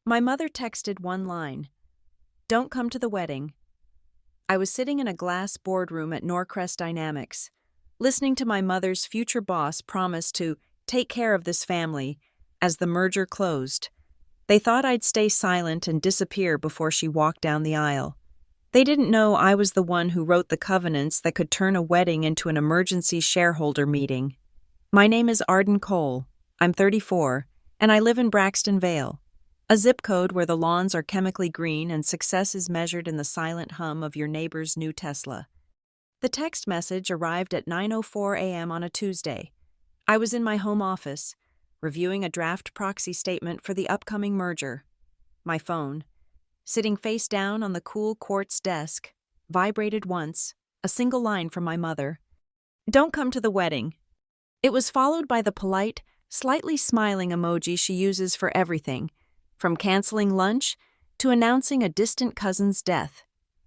My mother texted one line, "Don't come to the wedding." I was sitting in a glass boardroom at Norcrest Dynamics, listening to my mother's future boss promise to take care of this family as the merger closed. They thought I'd stay silent and disappear before she walked down the aisle. They didn't know I was the one who wrote the covenants that could turn a wedding into an emergency shareholder meeting. My name is Arden Cole. I'm 34, and I live in Braxton Vale, a zip code where the lawns are chemically green and success is measured in the silent hum of your neighbor's new Tesla. The text message arrived at 9:04 a.m. on a Tuesday. I was in my home office, reviewing a draft proxy statement for the upcoming merger. My phone, sitting face down on the cool quartz desk, vibrated once, a single line from my mother. "Don't come to the wedding." It was followed by the polite, slightly smiling emoji she uses for everything, from canceling lunch to announcing a distant cousin's death.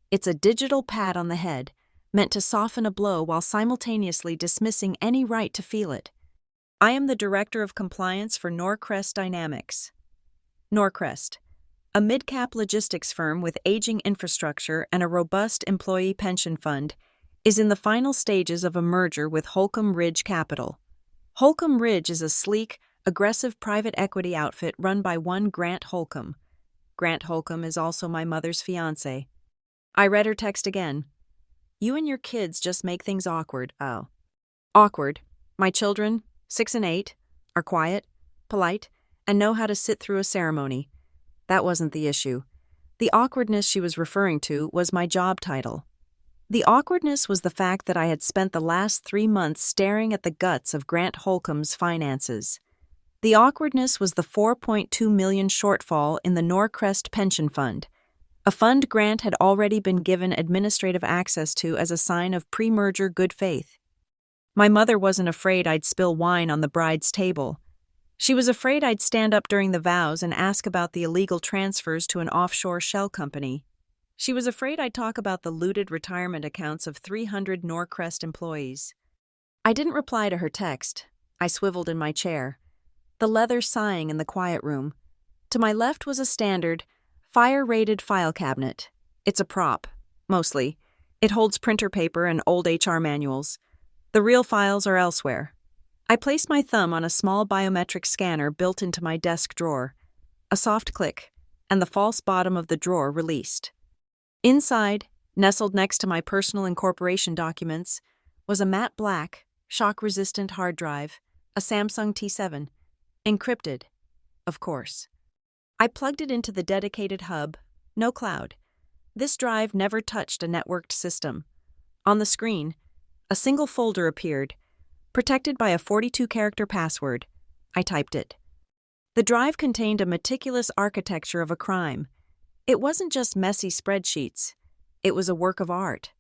It's a digital pat on the head, meant to soften a blow while simultaneously dismissing any right to feel it. I am the Director of Compliance for Norcrest Dynamics. Norcrest, a mid-cap logistics firm with aging infrastructure and a robust employee pension fund, is in the final stages of a merger with Holcomb Ridge Capital. Holcomb Ridge is a sleek, aggressive private equity outfit run by one Grant Holcomb. Grant Holcomb is also my mother's fiancé. I read her text again. "You and your kids just make things awkward." Oh. Awkward. My children, 6 and 8, are quiet, polite, and know how to sit through a ceremony. That wasn't the issue. The awkwardness she was referring to was my job title. The awkwardness was the fact that I had spent the last 3 months staring at the guts of Grant Holcomb's finances. The awkwardness was the $4.2 million shortfall in the Norcrest Pension Fund, a fund Grant had already been given administrative access to as a sign of pre-merger good faith. My mother wasn't afraid I'd spill wine on the bride's table. She was afraid I'd stand up during the vows and ask about the illegal transfers to an offshore shell company. She was afraid I'd talk about the looted retirement accounts of 300 Norcrest employees. I didn't reply to her text. I swiveled in my chair, the leather sighing in the quiet room. To my left was a standard, fire-rated file cabinet. It's a prop, mostly. It holds printer paper and old HR manuals. The real files are elsewhere. I placed my thumb on a small biometric scanner built into my desk drawer. A soft click, and the false bottom of the drawer released. Inside, nestled next to my personal incorporation documents, was a matte black, shock-resistant hard drive, a Samsung T7, encrypted, of course. I plugged it into the dedicated hub, no cloud. This drive never touched a networked system. On the screen, a single folder appeared, protected by a 42-character password. I typed it. The drive contained a meticulous architecture of a crime. It wasn't just messy spreadsheets. It was a work of art.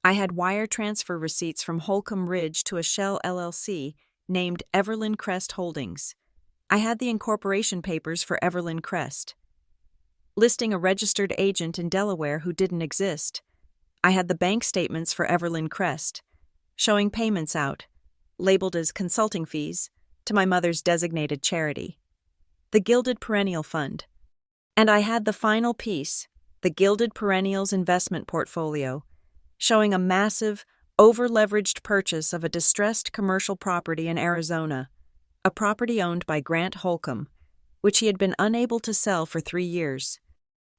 I had wire transfer receipts from Holcomb Ridge to a Shell LLC named Everlyn Crest Holdings. I had the incorporation papers for Everlyn Crest, listing a registered agent in Delaware who didn't exist. I had the bank statements for Everlyn Crest, showing payments out, labeled as consulting fees, to my mother's designated charity, the Gilded Perennial Fund. And I had the final piece, the Gilded Perennials investment portfolio, showing a massive, over-leveraged purchase of a distressed commercial property in Arizona, a property owned by Grant Holcomb, which he had been unable to sell for 3 years.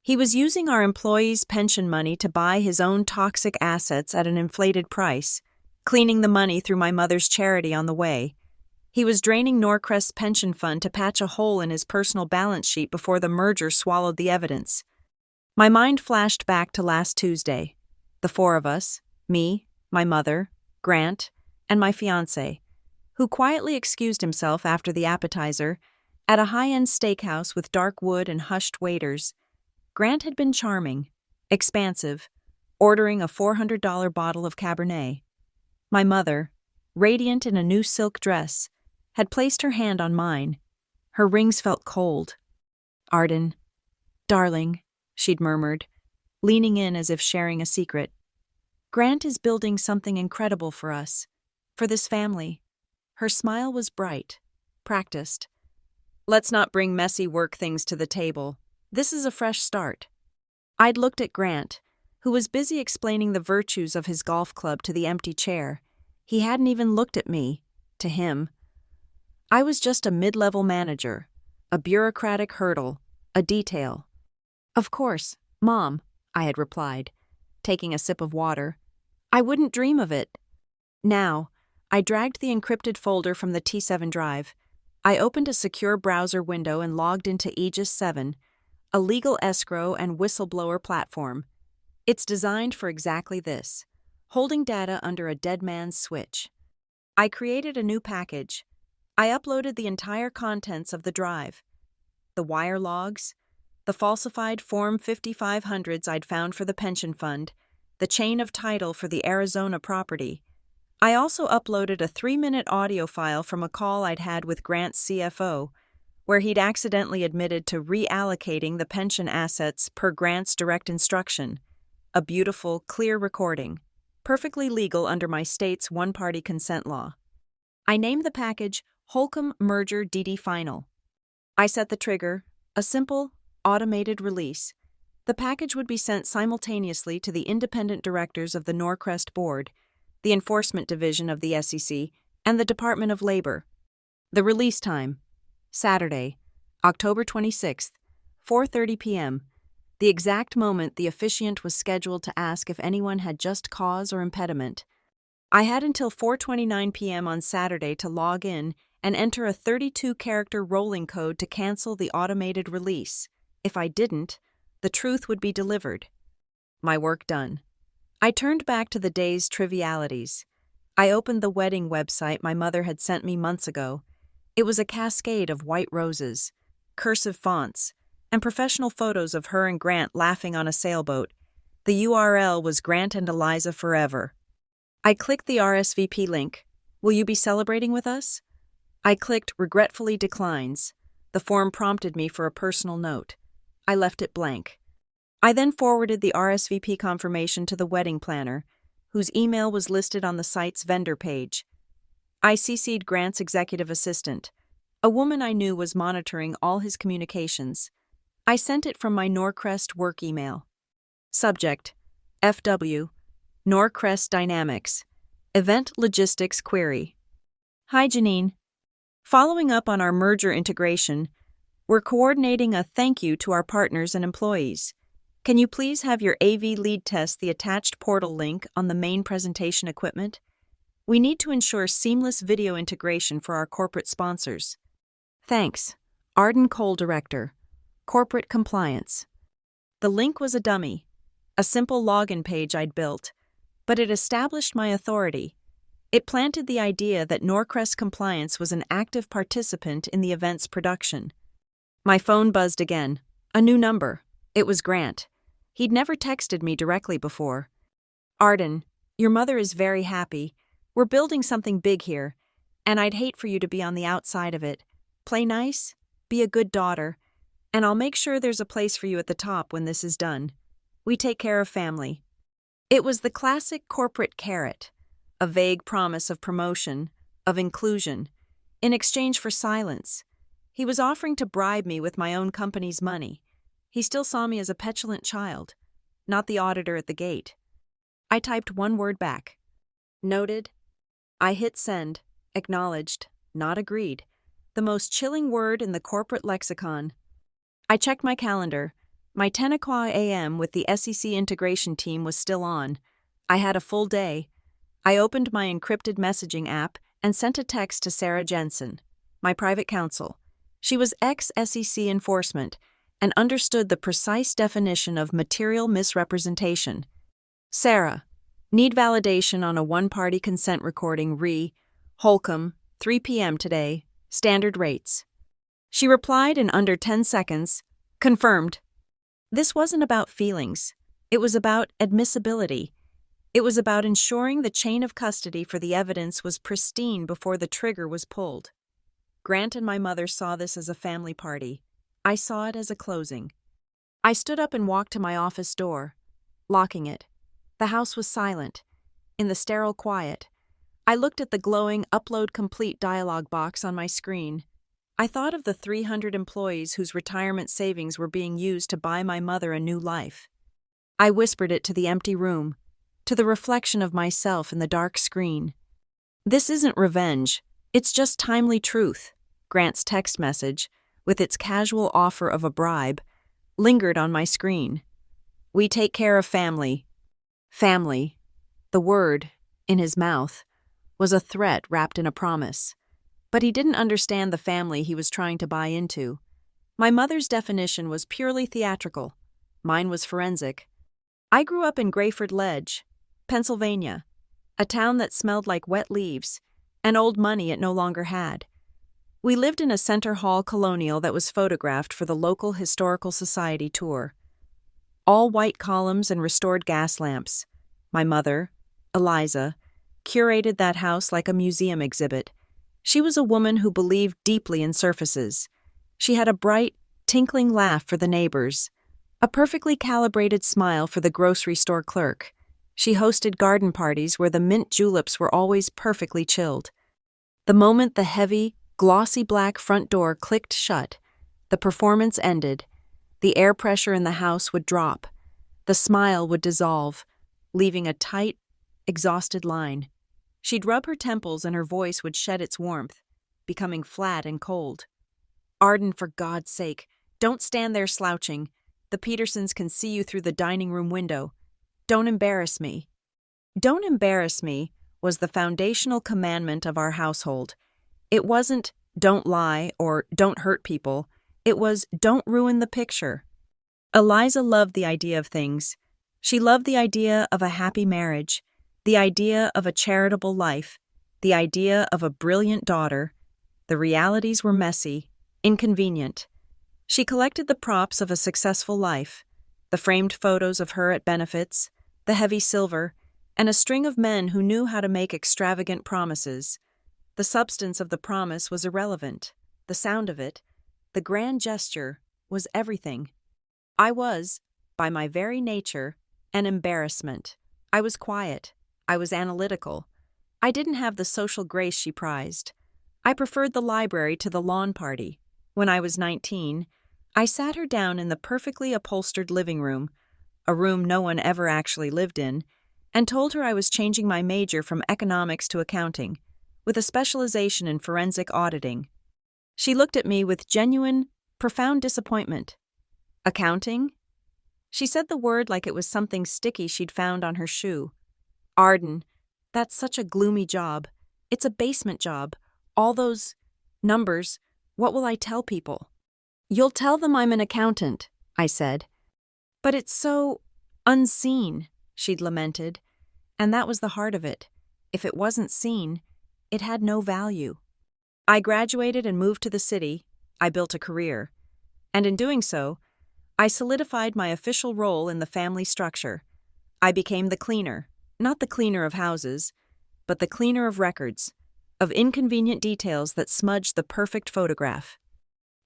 He was using our employees' pension money to buy his own toxic assets at an inflated price, cleaning the money through my mother's charity on the way. He was draining Norcrest's pension fund to patch a hole in his personal balance sheet before the merger swallowed the evidence. My mind flashed back to last Tuesday. The 4 of us, me, my mother, Grant, and my fiancé, who quietly excused himself after the appetizer, at a high-end steakhouse with dark wood and hushed waiters. Grant had been charming, expansive, ordering a $400 bottle of Cabernet. My mother, radiant in a new silk dress, had placed her hand on mine. Her rings felt cold. "Arden, darling," she'd murmured, leaning in as if sharing a secret. "Grant is building something incredible for us, for this family." Her smile was bright, practiced. "Let's not bring messy work things to the table," This is a fresh start. I'd looked at Grant, who was busy explaining the virtues of his golf club to the empty chair. He hadn't even looked at me, to him. I was just a mid-level manager, a bureaucratic hurdle, a detail. Of course, Mom, I had replied, taking a sip of water. I wouldn't dream of it. Now, I dragged the encrypted folder from the T7 drive. I opened a secure browser window and logged into Aegis 7, a legal escrow and whistleblower platform. It's designed for exactly this, holding data under a dead man's switch. I created a new package. I uploaded the entire contents of the drive. The wire logs, the falsified Form 5500s I'd found for the pension fund, the chain of title for the Arizona property. I also uploaded a 3-minute audio file from a call I'd had with Grant's CFO, where he'd accidentally admitted to reallocating the pension assets per Grant's direct instruction. A beautiful, clear recording, perfectly legal under my state's one-party consent law. I named the package Holcomb Merger DD Final. I set the trigger, a simple, automated release. The package would be sent simultaneously to the independent directors of the Norcrest Board, the Enforcement Division of the SEC, and the Department of Labor. The release time, Saturday, October 26th, 4:30 p.m., the exact moment the officiant was scheduled to ask if anyone had just cause or impediment. I had until 4:29 p.m. on Saturday to log in and enter a 32-character rolling code to cancel the automated release. If I didn't, the truth would be delivered. My work done. I turned back to the day's trivialities. I opened the wedding website my mother had sent me months ago. It was a cascade of white roses, cursive fonts, and professional photos of her and Grant laughing on a sailboat. The URL was Grant and Eliza Forever. I clicked the RSVP link. Will you be celebrating with us? I clicked Regretfully Declines. The form prompted me for a personal note. I left it blank. I then forwarded the RSVP confirmation to the wedding planner, whose email was listed on the site's vendor page. I CC'd Grant's executive assistant. A woman I knew was monitoring all his communications. I sent it from my Norcrest work email. Subject: FW, Norcrest Dynamics, Event Logistics Query. Hi Janine. Following up on our merger integration, we're coordinating a thank you to our partners and employees. Can you please have your AV lead test the attached portal link on the main presentation equipment? We need to ensure seamless video integration for our corporate sponsors. Thanks. Arden Cole Director, Corporate Compliance. The link was a dummy, a simple login page I'd built, but it established my authority. It planted the idea that Norcrest Compliance was an active participant in the event's production. My phone buzzed again. A new number. It was Grant. He'd never texted me directly before. Arden, your mother is very happy. We're building something big here, and I'd hate for you to be on the outside of it. Play nice, be a good daughter, and I'll make sure there's a place for you at the top when this is done. We take care of family. It was the classic corporate carrot, a vague promise of promotion, of inclusion, in exchange for silence. He was offering to bribe me with my own company's money. He still saw me as a petulant child, not the auditor at the gate. I typed one word back. Noted. I hit send, acknowledged, not agreed. The most chilling word in the corporate lexicon. I checked my calendar. My 10 o'clock a.m. with the SEC integration team was still on. I had a full day. I opened my encrypted messaging app and sent a text to Sarah Jensen, my private counsel. She was ex-SEC enforcement and understood the precise definition of material misrepresentation. Sarah, need validation on a one-party consent recording Holcomb, 3 p.m. today, standard rates. She replied in under 10 seconds, confirmed. This wasn't about feelings. It was about admissibility. It was about ensuring the chain of custody for the evidence was pristine before the trigger was pulled. Grant and my mother saw this as a family party. I saw it as a closing. I stood up and walked to my office door, locking it. The house was silent. In the sterile quiet, I looked at the glowing Upload Complete dialog box on my screen. I thought of the 300 employees whose retirement savings were being used to buy my mother a new life. I whispered it to the empty room, to the reflection of myself in the dark screen. This isn't revenge, it's just timely truth. Grant's text message, with its casual offer of a bribe, lingered on my screen. We take care of family. Family. The word, in his mouth, was a threat wrapped in a promise. But he didn't understand the family he was trying to buy into. My mother's definition was purely theatrical. Mine was forensic. I grew up in Grayford Ledge, Pennsylvania, a town that smelled like wet leaves and old money it no longer had. We lived in a center hall colonial that was photographed for the local historical society tour. All white columns and restored gas lamps. My mother, Eliza, curated that house like a museum exhibit. She was a woman who believed deeply in surfaces. She had a bright, tinkling laugh for the neighbors, a perfectly calibrated smile for the grocery store clerk. She hosted garden parties where the mint juleps were always perfectly chilled. The moment the heavy, glossy black front door clicked shut, the performance ended. The air pressure in the house would drop. The smile would dissolve, leaving a tight, exhausted line. She'd rub her temples and her voice would shed its warmth, becoming flat and cold. "Arden, for God's sake, don't stand there slouching. The Petersons can see you through the dining room window. Don't embarrass me." Don't embarrass me was the foundational commandment of our household. It wasn't don't lie or don't hurt people. It was don't ruin the picture. Eliza loved the idea of things. She loved the idea of a happy marriage, the idea of a charitable life, the idea of a brilliant daughter. The realities were messy, inconvenient. She collected the props of a successful life, the framed photos of her at benefits, the heavy silver, and a string of men who knew how to make extravagant promises. The substance of the promise was irrelevant. The sound of it, the grand gesture, was everything. I was, by my very nature, an embarrassment. I was quiet. I was analytical. I didn't have the social grace she prized. I preferred the library to the lawn party. When I was 19, I sat her down in the perfectly upholstered living room, a room no one ever actually lived in, and told her I was changing my major from economics to accounting, with a specialization in forensic auditing. She looked at me with genuine, profound disappointment. "Accounting?" She said the word like it was something sticky she'd found on her shoe. "Arden, that's such a gloomy job. It's a basement job. All those numbers, what will I tell people?" "You'll tell them I'm an accountant," I said. "But it's so unseen," she'd lamented. And that was the heart of it. If it wasn't seen, it had no value. I graduated and moved to the city. I built a career. And in doing so, I solidified my official role in the family structure. I became the cleaner, not the cleaner of houses, but the cleaner of records, of inconvenient details that smudged the perfect photograph.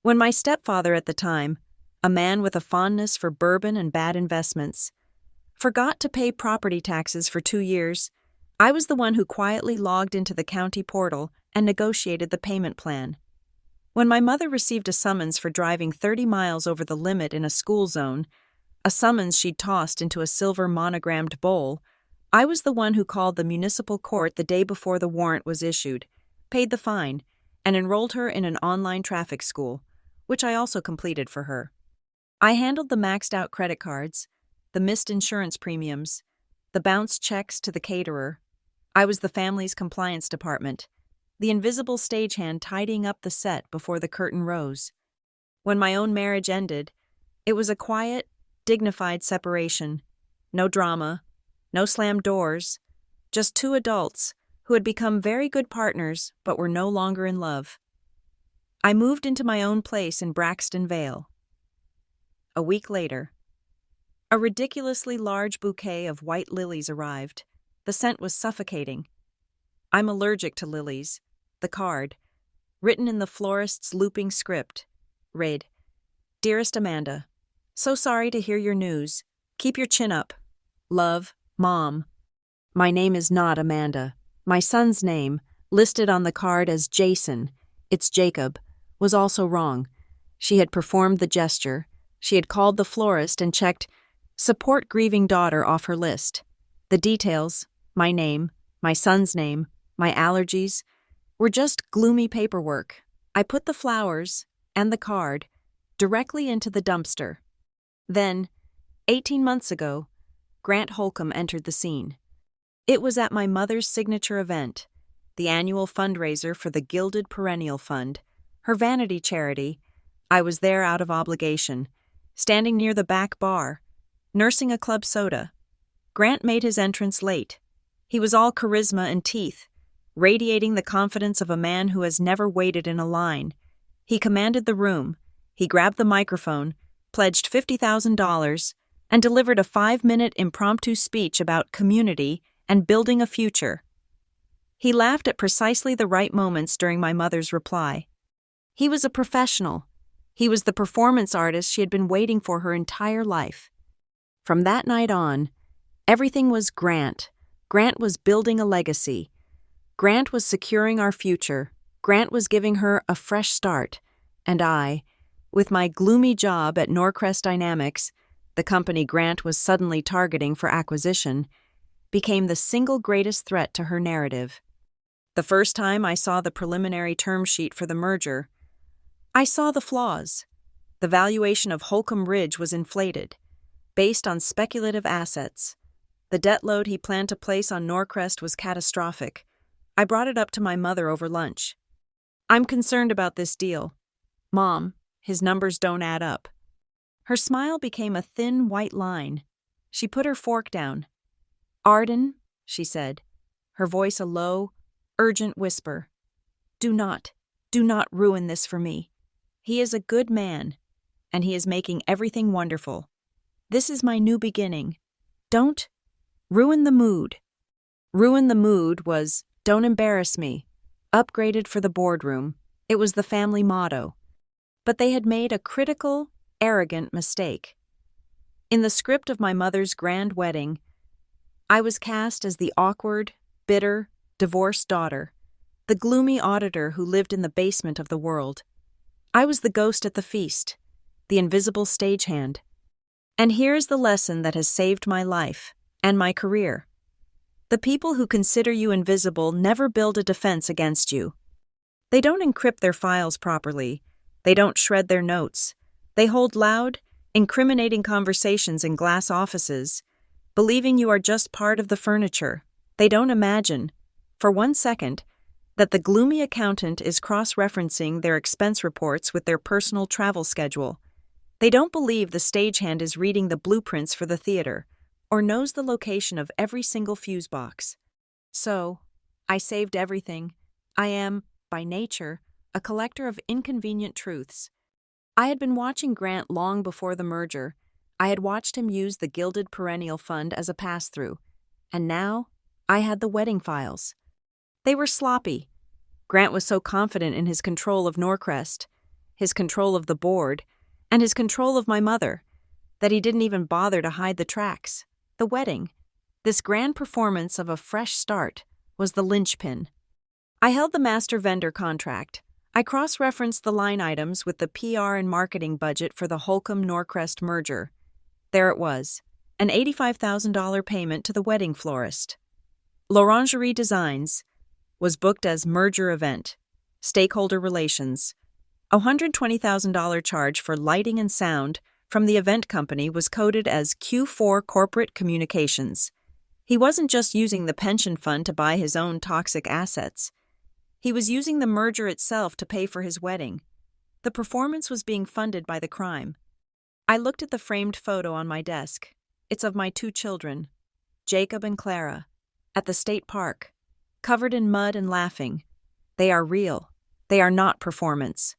When my stepfather at the time, a man with a fondness for bourbon and bad investments, forgot to pay property taxes for 2 years, I was the one who quietly logged into the county portal and negotiated the payment plan. When my mother received a summons for driving 30 miles over the limit in a school zone, a summons she'd tossed into a silver monogrammed bowl, I was the one who called the municipal court the day before the warrant was issued, paid the fine, and enrolled her in an online traffic school, which I also completed for her. I handled the maxed-out credit cards, the missed insurance premiums, the bounced checks to the caterer. I was the family's compliance department, the invisible stagehand tidying up the set before the curtain rose. When my own marriage ended, it was a quiet, dignified separation. No drama, no slammed doors, just 2 adults who had become very good partners but were no longer in love. I moved into my own place in Braxton Vale. A week later, a ridiculously large bouquet of white lilies arrived. The scent was suffocating. "I'm allergic to lilies." The card, written in the florist's looping script, read, "Dearest Amanda, so sorry to hear your news. Keep your chin up. Love, Mom." My name is not Amanda. My son's name, listed on the card as Jason, it's Jacob, was also wrong. She had performed the gesture. She had called the florist and checked "support grieving daughter" off her list. The details, my name, my son's name, my allergies, were just gloomy paperwork. I put the flowers and the card directly into the dumpster. Then, 18 months ago, Grant Holcomb entered the scene. It was at my mother's signature event, the annual fundraiser for the Gilded Perennial Fund, her vanity charity. I was there out of obligation, standing near the back bar, nursing a club soda. Grant made his entrance late. He was all charisma and teeth, radiating the confidence of a man who has never waited in a line. He commanded the room. He grabbed the microphone, pledged $50,000, and delivered a 5-minute impromptu speech about community and building a future. He laughed at precisely the right moments during my mother's reply. He was a professional. He was the performance artist she had been waiting for her entire life. From that night on, everything was Grant. Grant was building a legacy. Grant was securing our future. Grant was giving her a fresh start. And I, with my gloomy job at Norcrest Dynamics, the company Grant was suddenly targeting for acquisition, became the single greatest threat to her narrative. The first time I saw the preliminary term sheet for the merger, I saw the flaws. The valuation of Holcomb Ridge was inflated, based on speculative assets. The debt load he planned to place on Norcrest was catastrophic. I brought it up to my mother over lunch. "I'm concerned about this deal. Mom, his numbers don't add up." Her smile became a thin white line. She put her fork down. "Arden," she said, her voice a low, urgent whisper, do not ruin this for me. He is a good man, and he is making everything wonderful. This is my new beginning. Don't ruin the mood." Ruin the mood was, "Don't embarrass me," upgraded for the boardroom. It was the family motto. But they had made a critical, arrogant mistake. In the script of my mother's grand wedding, I was cast as the awkward, bitter, divorced daughter, the gloomy auditor who lived in the basement of the world. I was the ghost at the feast, the invisible stagehand. And here's the lesson that has saved my life and my career. The people who consider you invisible never build a defense against you. They don't encrypt their files properly. They don't shred their notes. They hold loud, incriminating conversations in glass offices, believing you are just part of the furniture. They don't imagine, for 1 second, that the gloomy accountant is cross-referencing their expense reports with their personal travel schedule. They don't believe the stagehand is reading the blueprints for the theater or knows the location of every single fuse box. So, I saved everything. I am, by nature, a collector of inconvenient truths. I had been watching Grant long before the merger. I had watched him use the Gilded Perennial Fund as a pass-through. And now, I had the wedding files. They were sloppy. Grant was so confident in his control of Norcrest, his control of the board, and his control of my mother, that he didn't even bother to hide the tracks. The wedding, this grand performance of a fresh start, was the linchpin. I held the master vendor contract. I cross-referenced the line items with the PR and marketing budget for the Holcomb-Norcrest merger. There it was, an $85,000 payment to the wedding florist. L'Orangerie Designs was booked as merger event, stakeholder relations. A $120,000 charge for lighting and sound from the event company was coded as Q4 Corporate Communications. He wasn't just using the pension fund to buy his own toxic assets. He was using the merger itself to pay for his wedding. The performance was being funded by the crime. I looked at the framed photo on my desk. It's of my 2 children, Jacob and Clara, at the state park, covered in mud and laughing. They are real. They are not performance.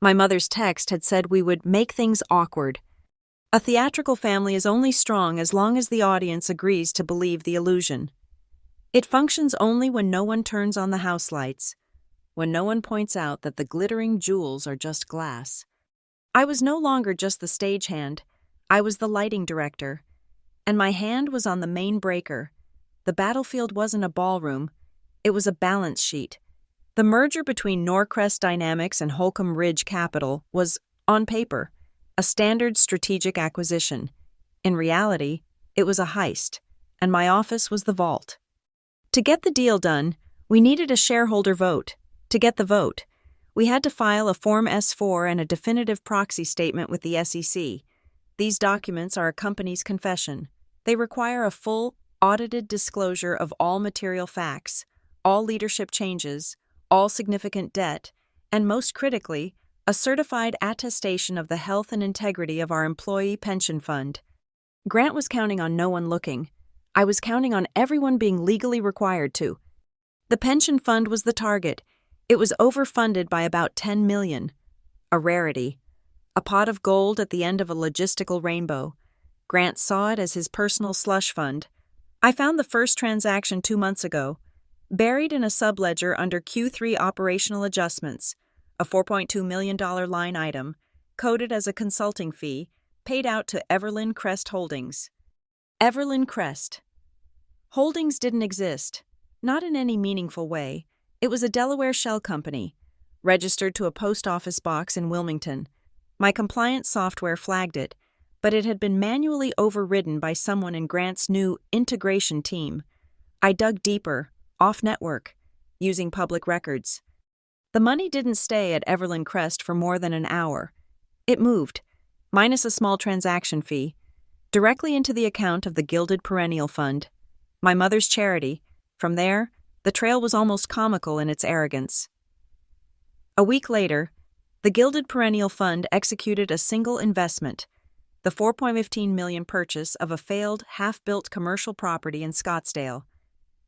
My mother's text had said we would make things awkward. A theatrical family is only strong as long as the audience agrees to believe the illusion. It functions only when no one turns on the house lights, when no one points out that the glittering jewels are just glass. I was no longer just the stagehand. I was the lighting director, and my hand was on the main breaker. The battlefield wasn't a ballroom. It was a balance sheet. The merger between Norcrest Dynamics and Holcomb Ridge Capital was, on paper, a standard strategic acquisition. In reality, it was a heist, and my office was the vault. To get the deal done, we needed a shareholder vote. To get the vote, we had to file a Form S-4 and a definitive proxy statement with the SEC. These documents are a company's confession. They require a full, audited disclosure of all material facts, all leadership changes, all significant debt, and most critically, a certified attestation of the health and integrity of our employee pension fund. Grant was counting on no one looking. I was counting on everyone being legally required to. The pension fund was the target. It was overfunded by about $10 million. A rarity. A pot of gold at the end of a logistical rainbow. Grant saw it as his personal slush fund. I found the first transaction 2 months ago, buried in a subledger under Q3 operational adjustments, a $4.2 million line item, coded as a consulting fee, paid out to Everlyn Crest Holdings. Everlyn Crest. Holdings didn't exist, not in any meaningful way. It was a Delaware shell company, registered to a post office box in Wilmington. My compliance software flagged it, but it had been manually overridden by someone in Grant's new integration team. I dug deeper, off-network, using public records. The money didn't stay at Everlyn Crest for more than an hour. It moved, minus a small transaction fee, directly into the account of the Gilded Perennial Fund, my mother's charity. From there, the trail was almost comical in its arrogance. A week later, the Gilded Perennial Fund executed a single investment, the $4.15 million purchase of a failed, half-built commercial property in Scottsdale,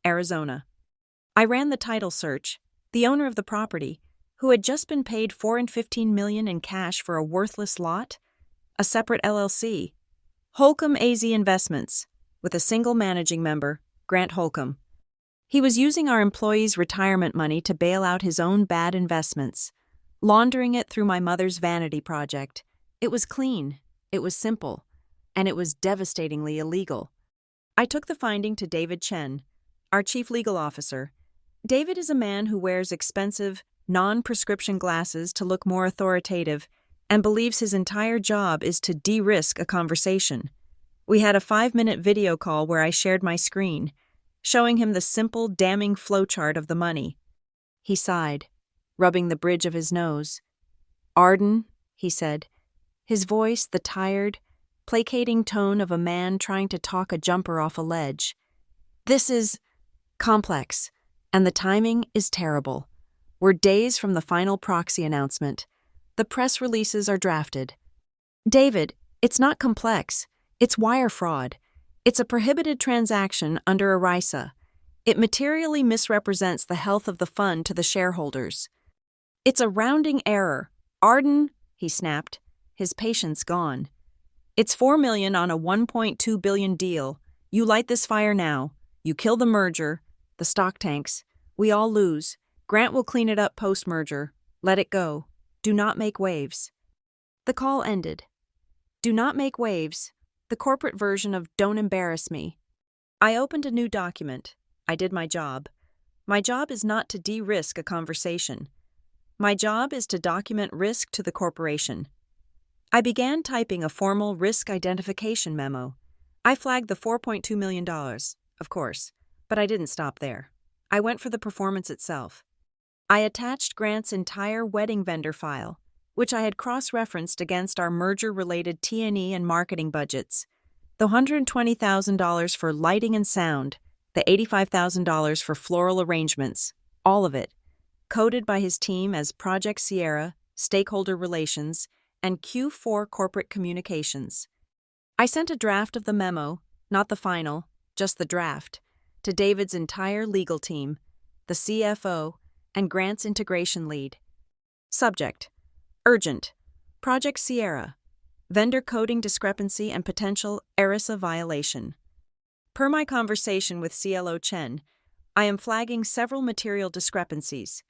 Arizona. I ran the title search. The owner of the property, who had just been paid $4.15 million in cash for a worthless lot, a separate LLC, Holcomb AZ Investments, with a single managing member, Grant Holcomb. He was using our employees' retirement money to bail out his own bad investments, laundering it through my mother's vanity project. It was clean, it was simple, and it was devastatingly illegal. I took the finding to David Chen, our chief legal officer. David is a man who wears expensive, non-prescription glasses to look more authoritative and believes his entire job is to de-risk a conversation. We had a 5-minute video call where I shared my screen, showing him the simple, damning flowchart of the money. He sighed, rubbing the bridge of his nose. "Arden," he said, his voice the tired, placating tone of a man trying to talk a jumper off a ledge. "This is complex, and the timing is terrible. We're days from the final proxy announcement. The press releases are drafted. David, it's not complex. It's wire fraud. It's a prohibited transaction under ERISA. It materially misrepresents the health of the fund to the shareholders. It's a rounding error. Arden," he snapped, his patience gone. "It's $4 million on a $1.2 billion deal. You light this fire now. You kill the merger, the stock tanks. We all lose. Grant will clean it up post-merger. Let it go. Do not make waves." The call ended. Do not make waves. The corporate version of "don't embarrass me." I opened a new document. I did my job. My job is not to de-risk a conversation. My job is to document risk to the corporation. I began typing a formal risk identification memo. I flagged the $4.2 million, of course, but I didn't stop there. I went for the performance itself. I attached Grant's entire wedding vendor file, which I had cross-referenced against our merger-related T&E and marketing budgets, the $120,000 for lighting and sound, the $85,000 for floral arrangements, all of it, coded by his team as Project Sierra, Stakeholder Relations, and Q4 Corporate Communications. I sent a draft of the memo, not the final, just the draft, to David's entire legal team, the CFO, and Grant's integration lead. Subject: Urgent. Project Sierra. Vendor coding discrepancy and potential ERISA violation. Per my conversation with CLO Chen, I am flagging several material discrepancies.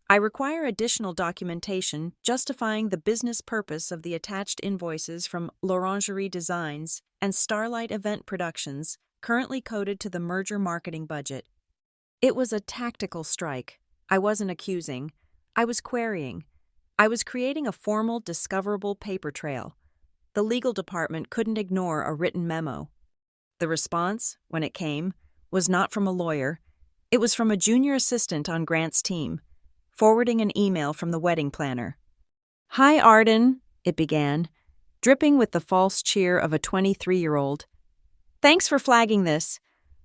I require additional documentation justifying the business purpose of the attached invoices from L'Orangerie Designs and Starlight Event Productions, currently coded to the merger marketing budget. It was a tactical strike, I wasn't accusing. I was querying. I was creating a formal, discoverable paper trail. The legal department couldn't ignore a written memo. The response, when it came, was not from a lawyer. It was from a junior assistant on Grant's team, forwarding an email from the wedding planner. "Hi, Arden," it began, dripping with the false cheer of a 23-year-old. "Thanks for flagging this.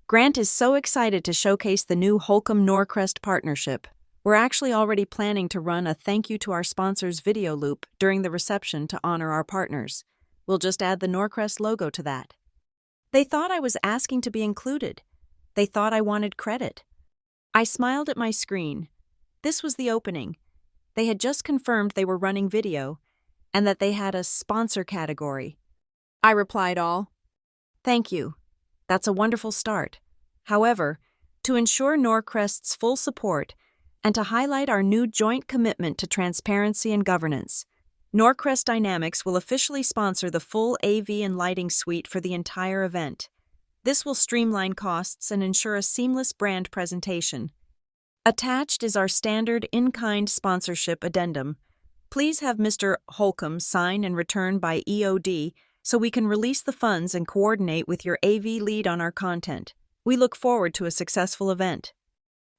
Grant is so excited to showcase the new Holcomb-Norcrest partnership. We're actually already planning to run a thank you to our sponsors video loop during the reception to honor our partners. We'll just add the Norcrest logo to that." They thought I was asking to be included. They thought I wanted credit. I smiled at my screen. This was the opening. They had just confirmed they were running video and that they had a sponsor category. I replied all, "Thank you. That's a wonderful start. However, to ensure Norcrest's full support and to highlight our new joint commitment to transparency and governance, Norcrest Dynamics will officially sponsor the full AV and lighting suite for the entire event. This will streamline costs and ensure a seamless brand presentation. Attached is our standard in-kind sponsorship addendum. Please have Mr. Holcomb sign and return by EOD so we can release the funds and coordinate with your AV lead on our content. We look forward to a successful event."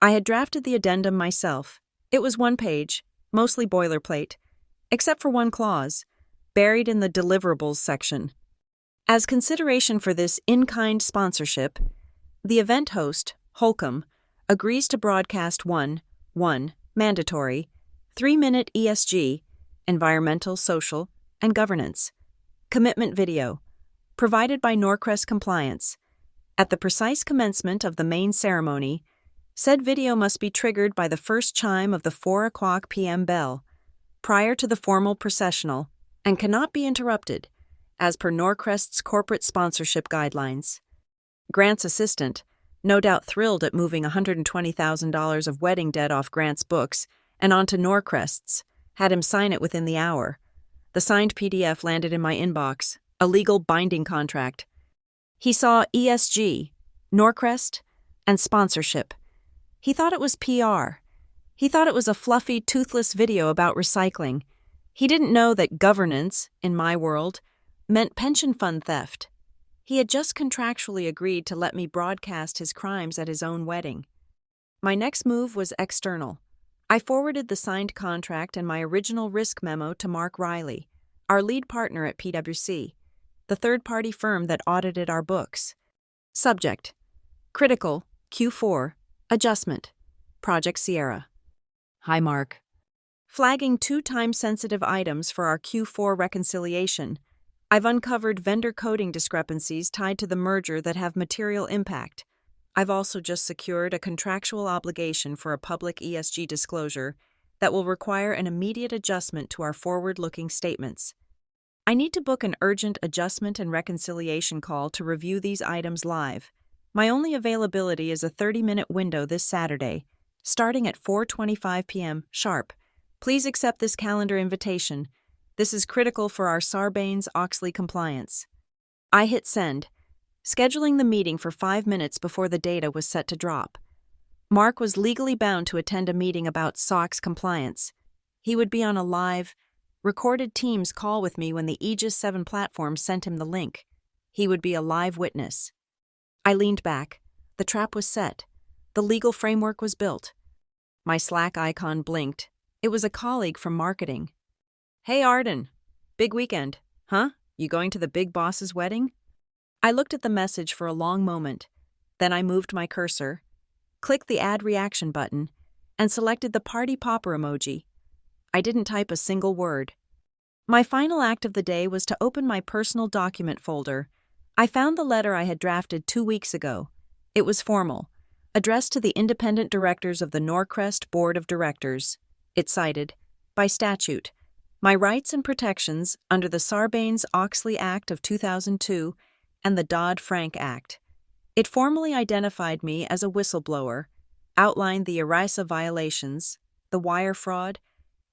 I had drafted the addendum myself. It was one page, mostly boilerplate, except for one clause, buried in the deliverables section. As consideration for this in-kind sponsorship, the event host, Holcomb, agrees to broadcast 1 mandatory, 3-minute ESG, environmental, social, and governance, commitment video, provided by Norcrest Compliance. At the precise commencement of the main ceremony, said video must be triggered by the first chime of the 4:00 p.m. bell, prior to the formal processional, and cannot be interrupted, as per Norcrest's corporate sponsorship guidelines. Grant's assistant, no doubt thrilled at moving $120,000 of wedding debt off Grant's books and onto Norcrest's, had him sign it within the hour. The signed PDF landed in my inbox, a legal binding contract. He saw ESG, Norcrest, and sponsorship. He thought it was PR. He thought it was a fluffy, toothless video about recycling. He didn't know that governance, in my world, meant pension fund theft. He had just contractually agreed to let me broadcast his crimes at his own wedding. My next move was external. I forwarded the signed contract and my original risk memo to Mark Riley, our lead partner at PwC, the third-party firm that audited our books. Subject: critical, Q4, adjustment, Project Sierra. Hi, Mark. Flagging 2 time-sensitive items for our Q4 reconciliation. I've uncovered vendor coding discrepancies tied to the merger that have material impact. I've also just secured a contractual obligation for a public ESG disclosure that will require an immediate adjustment to our forward-looking statements. I need to book an urgent adjustment and reconciliation call to review these items live. My only availability is a 30-minute window this Saturday, starting at 4:25 p.m. sharp. Please accept this calendar invitation. This is critical for our Sarbanes-Oxley compliance. I hit send, scheduling the meeting for 5 minutes before the data was set to drop. Mark was legally bound to attend a meeting about SOX compliance. He would be on a live, recorded Teams call with me when the Aegis 7 platform sent him the link. He would be a live witness. I leaned back. The trap was set. The legal framework was built. My Slack icon blinked. It was a colleague from marketing. "Hey, Arden. Big weekend, huh? You going to the big boss's wedding?" I looked at the message for a long moment. Then I moved my cursor, clicked the add reaction button, and selected the party popper emoji. I didn't type a single word. My final act of the day was to open my personal document folder. I found the letter I had drafted 2 weeks ago. It was formal, addressed to the independent directors of the Norcrest Board of Directors. It cited, by statute, my rights and protections under the Sarbanes-Oxley Act of 2002 and the Dodd-Frank Act. It formally identified me as a whistleblower, outlined the ERISA violations, the wire fraud,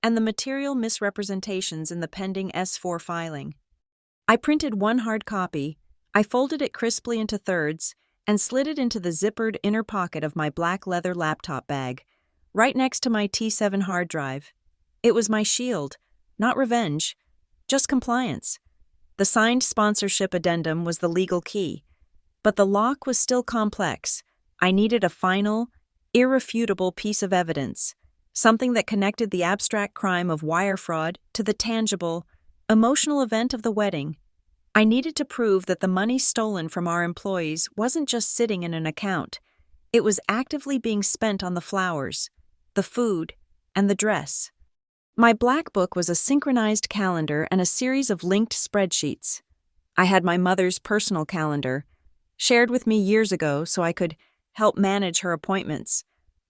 and the material misrepresentations in the pending S4 filing. I printed one hard copy, I folded it crisply into thirds, and slid it into the zippered inner pocket of my black leather laptop bag. right next to my T7 hard drive. It was my shield, not revenge, just compliance. The signed sponsorship addendum was the legal key, but the lock was still complex. I needed a final, irrefutable piece of evidence, something that connected the abstract crime of wire fraud to the tangible, emotional event of the wedding. I needed to prove that the money stolen from our employees wasn't just sitting in an account. It was actively being spent on the flowers, the food, and the dress. My black book was a synchronized calendar and a series of linked spreadsheets. I had my mother's personal calendar, shared with me years ago so I could help manage her appointments,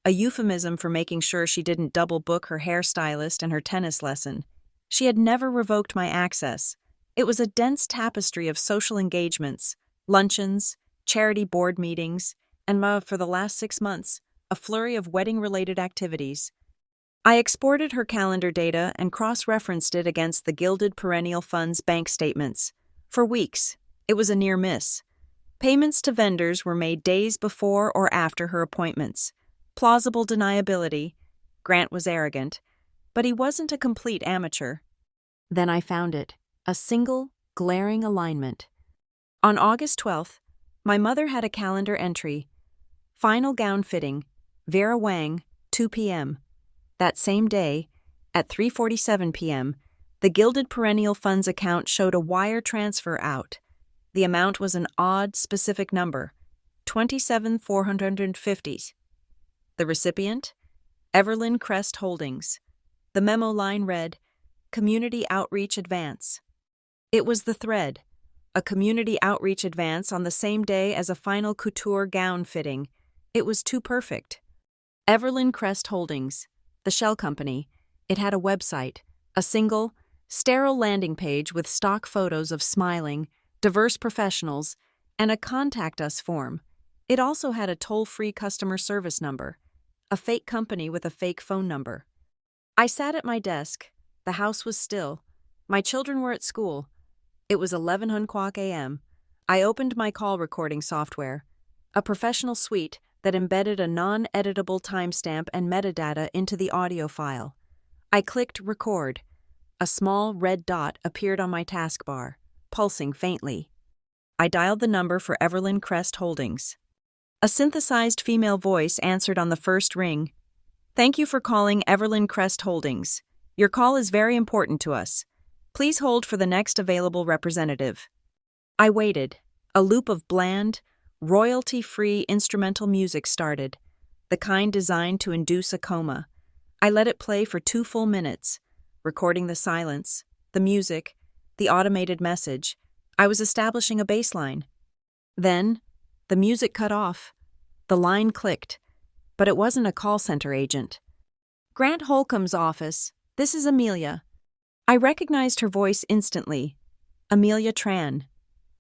a euphemism for making sure she didn't double book her hairstylist and her tennis lesson. She had never revoked my access. It was a dense tapestry of social engagements, luncheons, charity board meetings, and for the last 6 months, a flurry of wedding-related activities. I exported her calendar data and cross-referenced it against the Gilded Perennial Fund's bank statements. For weeks, it was a near miss. Payments to vendors were made days before or after her appointments. Plausible deniability. Grant was arrogant, but he wasn't a complete amateur. Then I found it, a single, glaring alignment. On August 12th, my mother had a calendar entry. Final gown fitting, Vera Wang, 2 p.m. That same day, at 3:47 p.m., the Gilded Perennial Fund's account showed a wire transfer out. The amount was an odd, specific number, $27,450. The recipient? Everlyn Crest Holdings. The memo line read, Community Outreach Advance. It was the thread, a community outreach advance on the same day as a final couture gown fitting. It was too perfect. Everlyn Crest Holdings, the shell company. It had a website, a single, sterile landing page with stock photos of smiling, diverse professionals, and a contact us form. It also had a toll-free customer service number, a fake company with a fake phone number. I sat at my desk. The house was still. My children were at school. It was 11 a.m. I opened my call recording software, a professional suite that embedded a non-editable timestamp and metadata into the audio file. I clicked record. A small red dot appeared on my taskbar, pulsing faintly. I dialed the number for Everlyn Crest Holdings. A synthesized female voice answered on the first ring. Thank you for calling Everlyn Crest Holdings. Your call is very important to us. Please hold for the next available representative. I waited. A loop of bland, royalty-free instrumental music started, the kind designed to induce a coma. I let it play for 2 full minutes, recording the silence, the music, the automated message. I was establishing a baseline. Then, the music cut off. The line clicked, but it wasn't a call center agent. Grant Holcomb's office. This is Amelia. I recognized her voice instantly. Amelia Tran,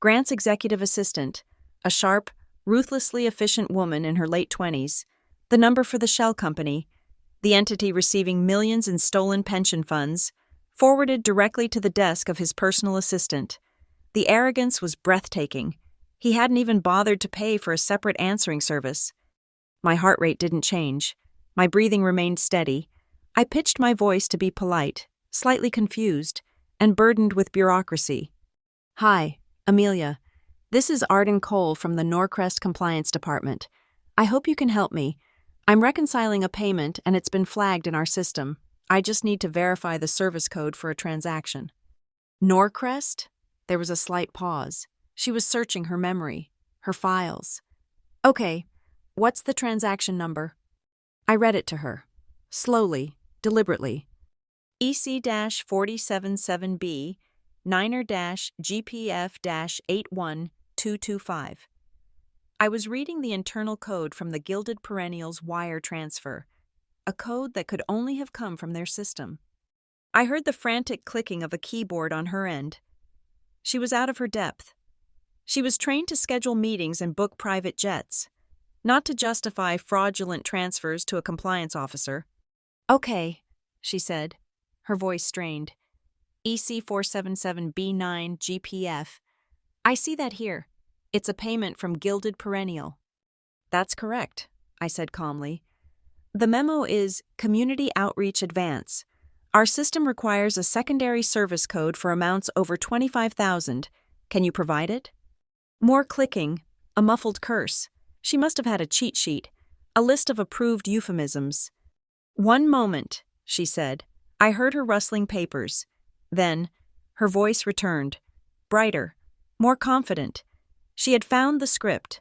Grant's executive assistant, a sharp, ruthlessly efficient woman in her late 20s. The number for the shell company, the entity receiving millions in stolen pension funds, forwarded directly to the desk of his personal assistant. The arrogance was breathtaking. He hadn't even bothered to pay for a separate answering service. My heart rate didn't change. My breathing remained steady. I pitched my voice to be polite, slightly confused, and burdened with bureaucracy. Hi, Amelia. This is Arden Cole from the Norcrest Compliance Department. I hope you can help me. I'm reconciling a payment and it's been flagged in our system. I just need to verify the service code for a transaction. Norcrest? There was a slight pause. She was searching her memory, her files. Okay, what's the transaction number? I read it to her, slowly, deliberately. EC-477B, 9er-GPF-81225. I was reading the internal code from the Gilded Perennial's wire transfer, a code that could only have come from their system. I heard the frantic clicking of a keyboard on her end. She was out of her depth. She was trained to schedule meetings and book private jets, not to justify fraudulent transfers to a compliance officer. Okay, she said, her voice strained. EC-477B9 GPF. I see that here. It's a payment from Gilded Perennial. That's correct, I said calmly. The memo is Community Outreach Advance. Our system requires a secondary service code for amounts over 25,000. Can you provide it? More clicking, a muffled curse. She must have had a cheat sheet, a list of approved euphemisms. "One moment," she said. I heard her rustling papers. Then, her voice returned, brighter, more confident. She had found the script.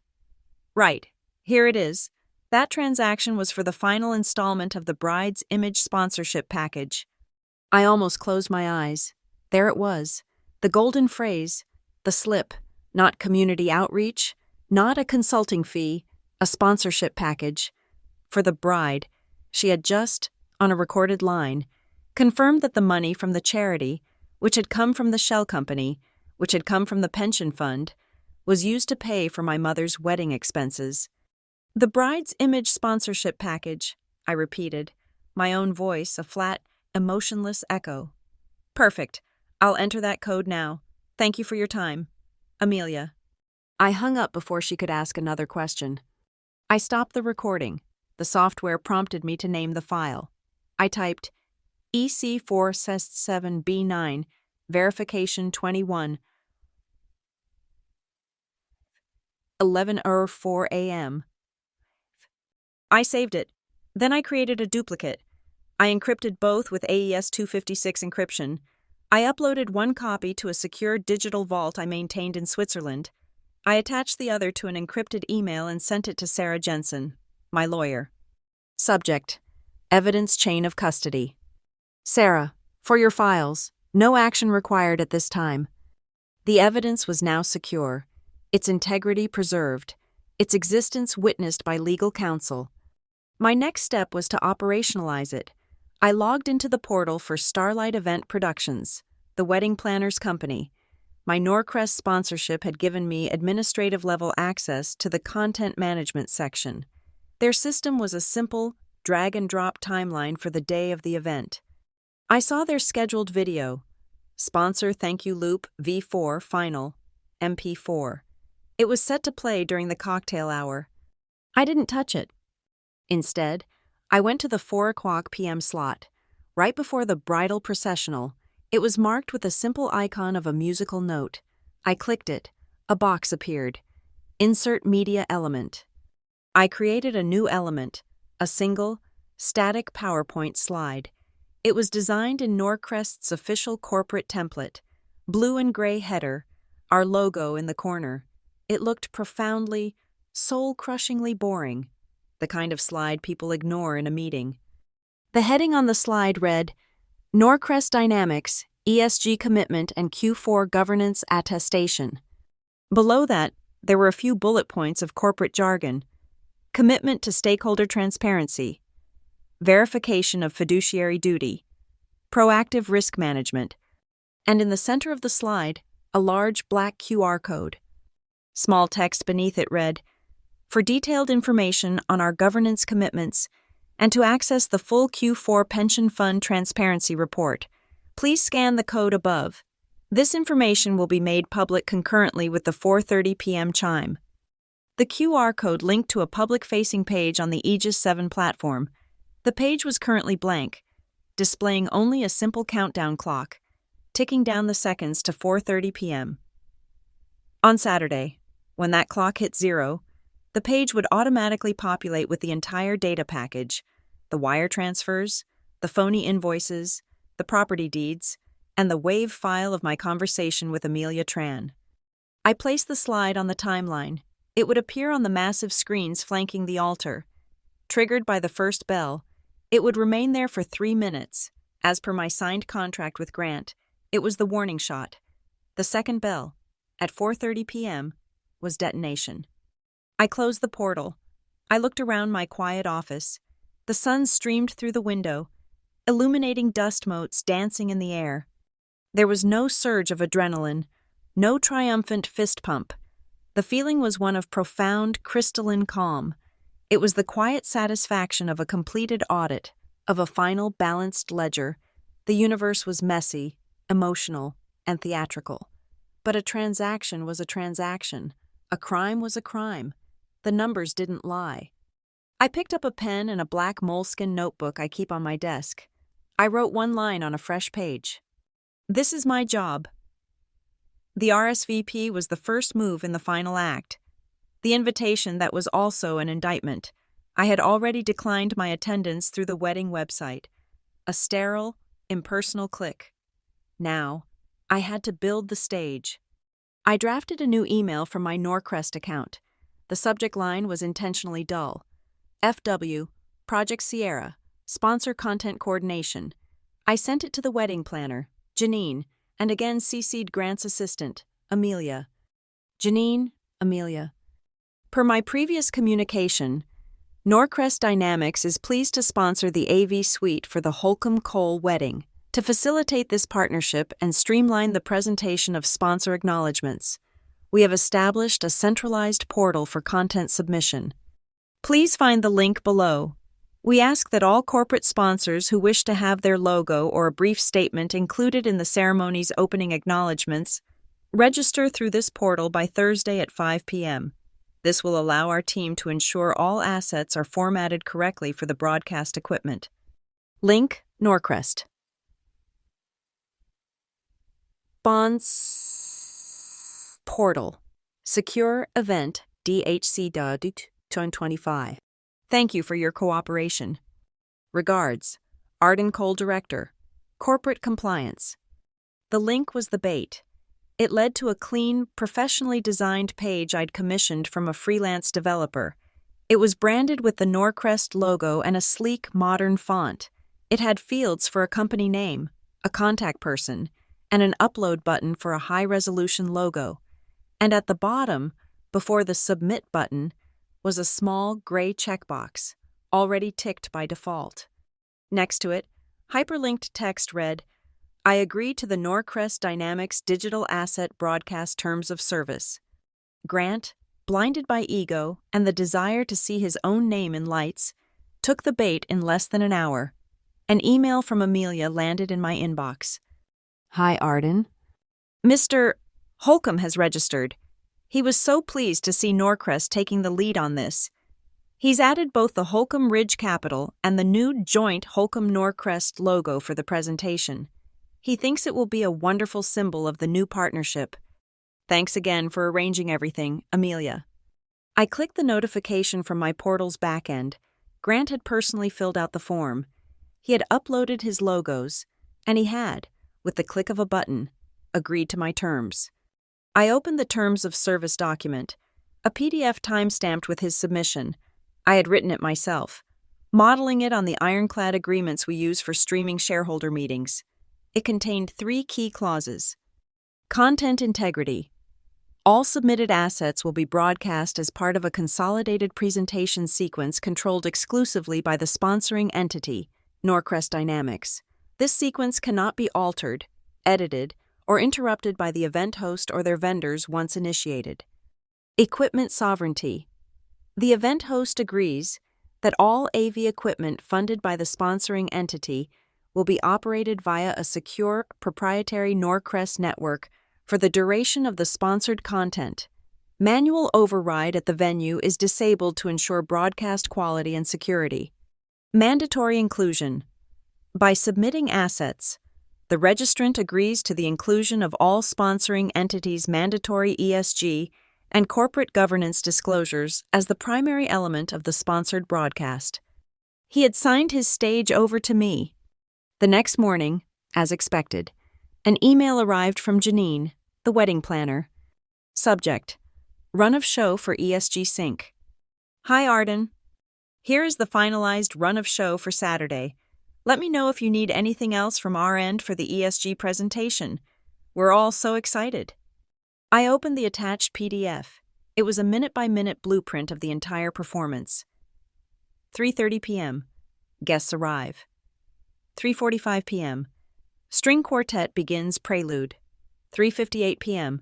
"Right, here it is. That transaction was for the final installment of the bride's image sponsorship package." I almost closed my eyes. There it was, the golden phrase, the slip, not community outreach, not a consulting fee, a sponsorship package. For the bride, she had just, on a recorded line, confirmed that the money from the charity, which had come from the shell company, which had come from the pension fund, was used to pay for my mother's wedding expenses. "The bride's image sponsorship package," I repeated, my own voice a flat, emotionless echo. "Perfect. I'll enter that code now. Thank you for your time. Amelia." I hung up before she could ask another question. I stopped the recording. The software prompted me to name the file. I typed EC4SEST7B9, verification 21, 11:04 a.m. I saved it. Then I created a duplicate. I encrypted both with AES-256 encryption. I uploaded one copy to a secure digital vault I maintained in Switzerland. I attached the other to an encrypted email and sent it to Sarah Jensen, my lawyer. Subject: Evidence Chain of Custody. Sarah, for your files, no action required at this time. The evidence was now secure, its integrity preserved, its existence witnessed by legal counsel. My next step was to operationalize it. I logged into the portal for Starlight Event Productions, the wedding planner's company. My Norcrest sponsorship had given me administrative-level access to the content management section. Their system was a simple, drag-and-drop timeline for the day of the event. I saw their scheduled video, Sponsor Thank You Loop V4 Final, MP4. It was set to play during the cocktail hour. I didn't touch it. Instead, I went to the 4:00 p.m. slot. Right before the bridal processional, it was marked with a simple icon of a musical note. I clicked it. A box appeared. Insert Media Element. I created a new element, a single, static PowerPoint slide. It was designed in Norcrest's official corporate template, blue and gray header, our logo in the corner. It looked profoundly, soul-crushingly boring, the kind of slide people ignore in a meeting. The heading on the slide read, Norcrest Dynamics, ESG Commitment and Q4 Governance Attestation. Below that, there were a few bullet points of corporate jargon. Commitment to stakeholder transparency, verification of fiduciary duty, proactive risk management, and in the center of the slide, a large black QR code. Small text beneath it read, "For detailed information on our governance commitments and to access the full Q4 Pension Fund Transparency Report, please scan the code above. This information will be made public concurrently with the 4:30 p.m. chime." The QR code linked to a public-facing page on the Aegis 7 platform. The page was currently blank, displaying only a simple countdown clock, ticking down the seconds to 4:30 p.m. On Saturday, when that clock hit 0, the page would automatically populate with the entire data package, the wire transfers, the phony invoices, the property deeds, and the WAV file of my conversation with Amelia Tran. I placed the slide on the timeline. It would appear on the massive screens flanking the altar. Triggered by the first bell, it would remain there for 3 minutes. As per my signed contract with Grant, it was the warning shot. The second bell, at 4:30 p.m., was detonation. I closed the portal. I looked around my quiet office. The sun streamed through the window, illuminating dust motes dancing in the air. There was no surge of adrenaline, no triumphant fist pump. The feeling was one of profound, crystalline calm. It was the quiet satisfaction of a completed audit, of a final balanced ledger. The universe was messy, emotional, and theatrical. But a transaction was a transaction. A crime was a crime. The numbers didn't lie. I picked up a pen and a black moleskin notebook I keep on my desk. I wrote one line on a fresh page. This is my job. The RSVP was the first move in the final act. The invitation that was also an indictment. I had already declined my attendance through the wedding website. A sterile, impersonal click. Now, I had to build the stage. I drafted a new email from my Norcrest account. The subject line was intentionally dull. FW, Project Sierra, Sponsor Content Coordination. I sent it to the wedding planner, Janine, and again CC'd Grant's assistant, Amelia. Janine, Amelia. Per my previous communication, Norcrest Dynamics is pleased to sponsor the AV suite for the Holcomb Cole wedding. To facilitate this partnership and streamline the presentation of sponsor acknowledgments, we have established a centralized portal for content submission. Please find the link below. We ask that all corporate sponsors who wish to have their logo or a brief statement included in the ceremony's opening acknowledgments register through this portal by Thursday at 5 p.m. This will allow our team to ensure all assets are formatted correctly for the broadcast equipment. Link, Norcrest. Bonds Portal. Secure Event DHC 2025. Thank you for your cooperation. Regards, Arden Cole Director, Corporate Compliance. The link was the bait. It led to a clean, professionally designed page I'd commissioned from a freelance developer. It was branded with the Norcrest logo and a sleek, modern font. It had fields for a company name, a contact person, and an upload button for a high-resolution logo. And at the bottom, before the Submit button, was a small gray checkbox, already ticked by default. Next to it, hyperlinked text read, I agree to the Norcrest Dynamics Digital Asset Broadcast Terms of Service. Grant, blinded by ego and the desire to see his own name in lights, took the bait in less than an hour. An email from Amelia landed in my inbox. Hi, Arden. Mr. Holcomb has registered. He was so pleased to see Norcrest taking the lead on this. He's added both the Holcomb Ridge Capital and the new joint Holcomb-Norcrest logo for the presentation. He thinks it will be a wonderful symbol of the new partnership. Thanks again for arranging everything, Amelia. I clicked the notification from my portal's backend. Grant had personally filled out the form. He had uploaded his logos, and he had, with the click of a button, agreed to my terms. I opened the Terms of Service document, a PDF time-stamped with his submission. I had written it myself, modeling it on the ironclad agreements we use for streaming shareholder meetings. It contained 3 key clauses. Content integrity. All submitted assets will be broadcast as part of a consolidated presentation sequence controlled exclusively by the sponsoring entity, Norcrest Dynamics. This sequence cannot be altered, edited, or interrupted by the event host or their vendors once initiated. Equipment sovereignty. The event host agrees that all AV equipment funded by the sponsoring entity will be operated via a secure, proprietary Norcrest network for the duration of the sponsored content. Manual override at the venue is disabled to ensure broadcast quality and security. Mandatory inclusion. By submitting assets, the registrant agrees to the inclusion of all sponsoring entities' mandatory ESG and corporate governance disclosures as the primary element of the sponsored broadcast. He had signed his stage over to me. The next morning, as expected, an email arrived from Janine, the wedding planner. Subject: Run of show for ESG Sync. Hi, Arden. Here is the finalized run of show for Saturday. Let me know if you need anything else from our end for the ESG presentation. We're all so excited. I opened the attached PDF. It was a minute-by-minute blueprint of the entire performance. 3:30 p.m. Guests arrive. 3:45 p.m. String quartet begins prelude. 3:58 p.m.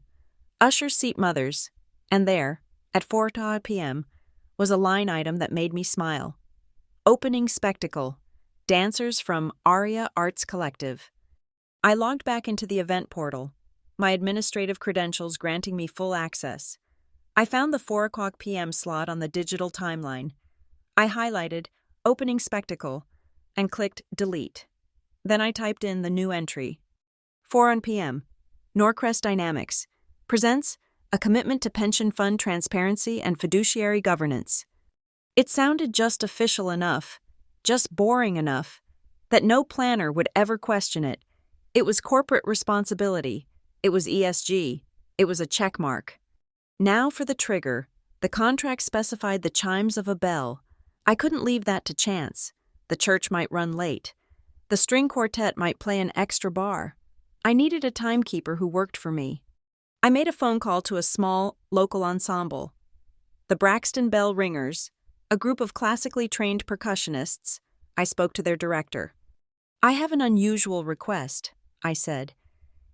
Usher seat mothers. And there, at 4:00 p.m., was a line item that made me smile. Opening spectacle. Dancers from Aria Arts Collective. I logged back into the event portal, my administrative credentials granting me full access. I found the 4:00 p.m. slot on the digital timeline. I highlighted opening spectacle and clicked delete. Then I typed in the new entry. 4 p.m. Norcrest Dynamics presents a commitment to pension fund transparency and fiduciary governance. It sounded just official enough, just boring enough, that no planner would ever question it. It was corporate responsibility. It was ESG. It was a checkmark. Now for the trigger. The contract specified the chimes of a bell. I couldn't leave that to chance. The church might run late. The string quartet might play an extra bar. I needed a timekeeper who worked for me. I made a phone call to a small, local ensemble. The Braxton Bell Ringers, a group of classically trained percussionists. I spoke to their director. I have an unusual request, I said.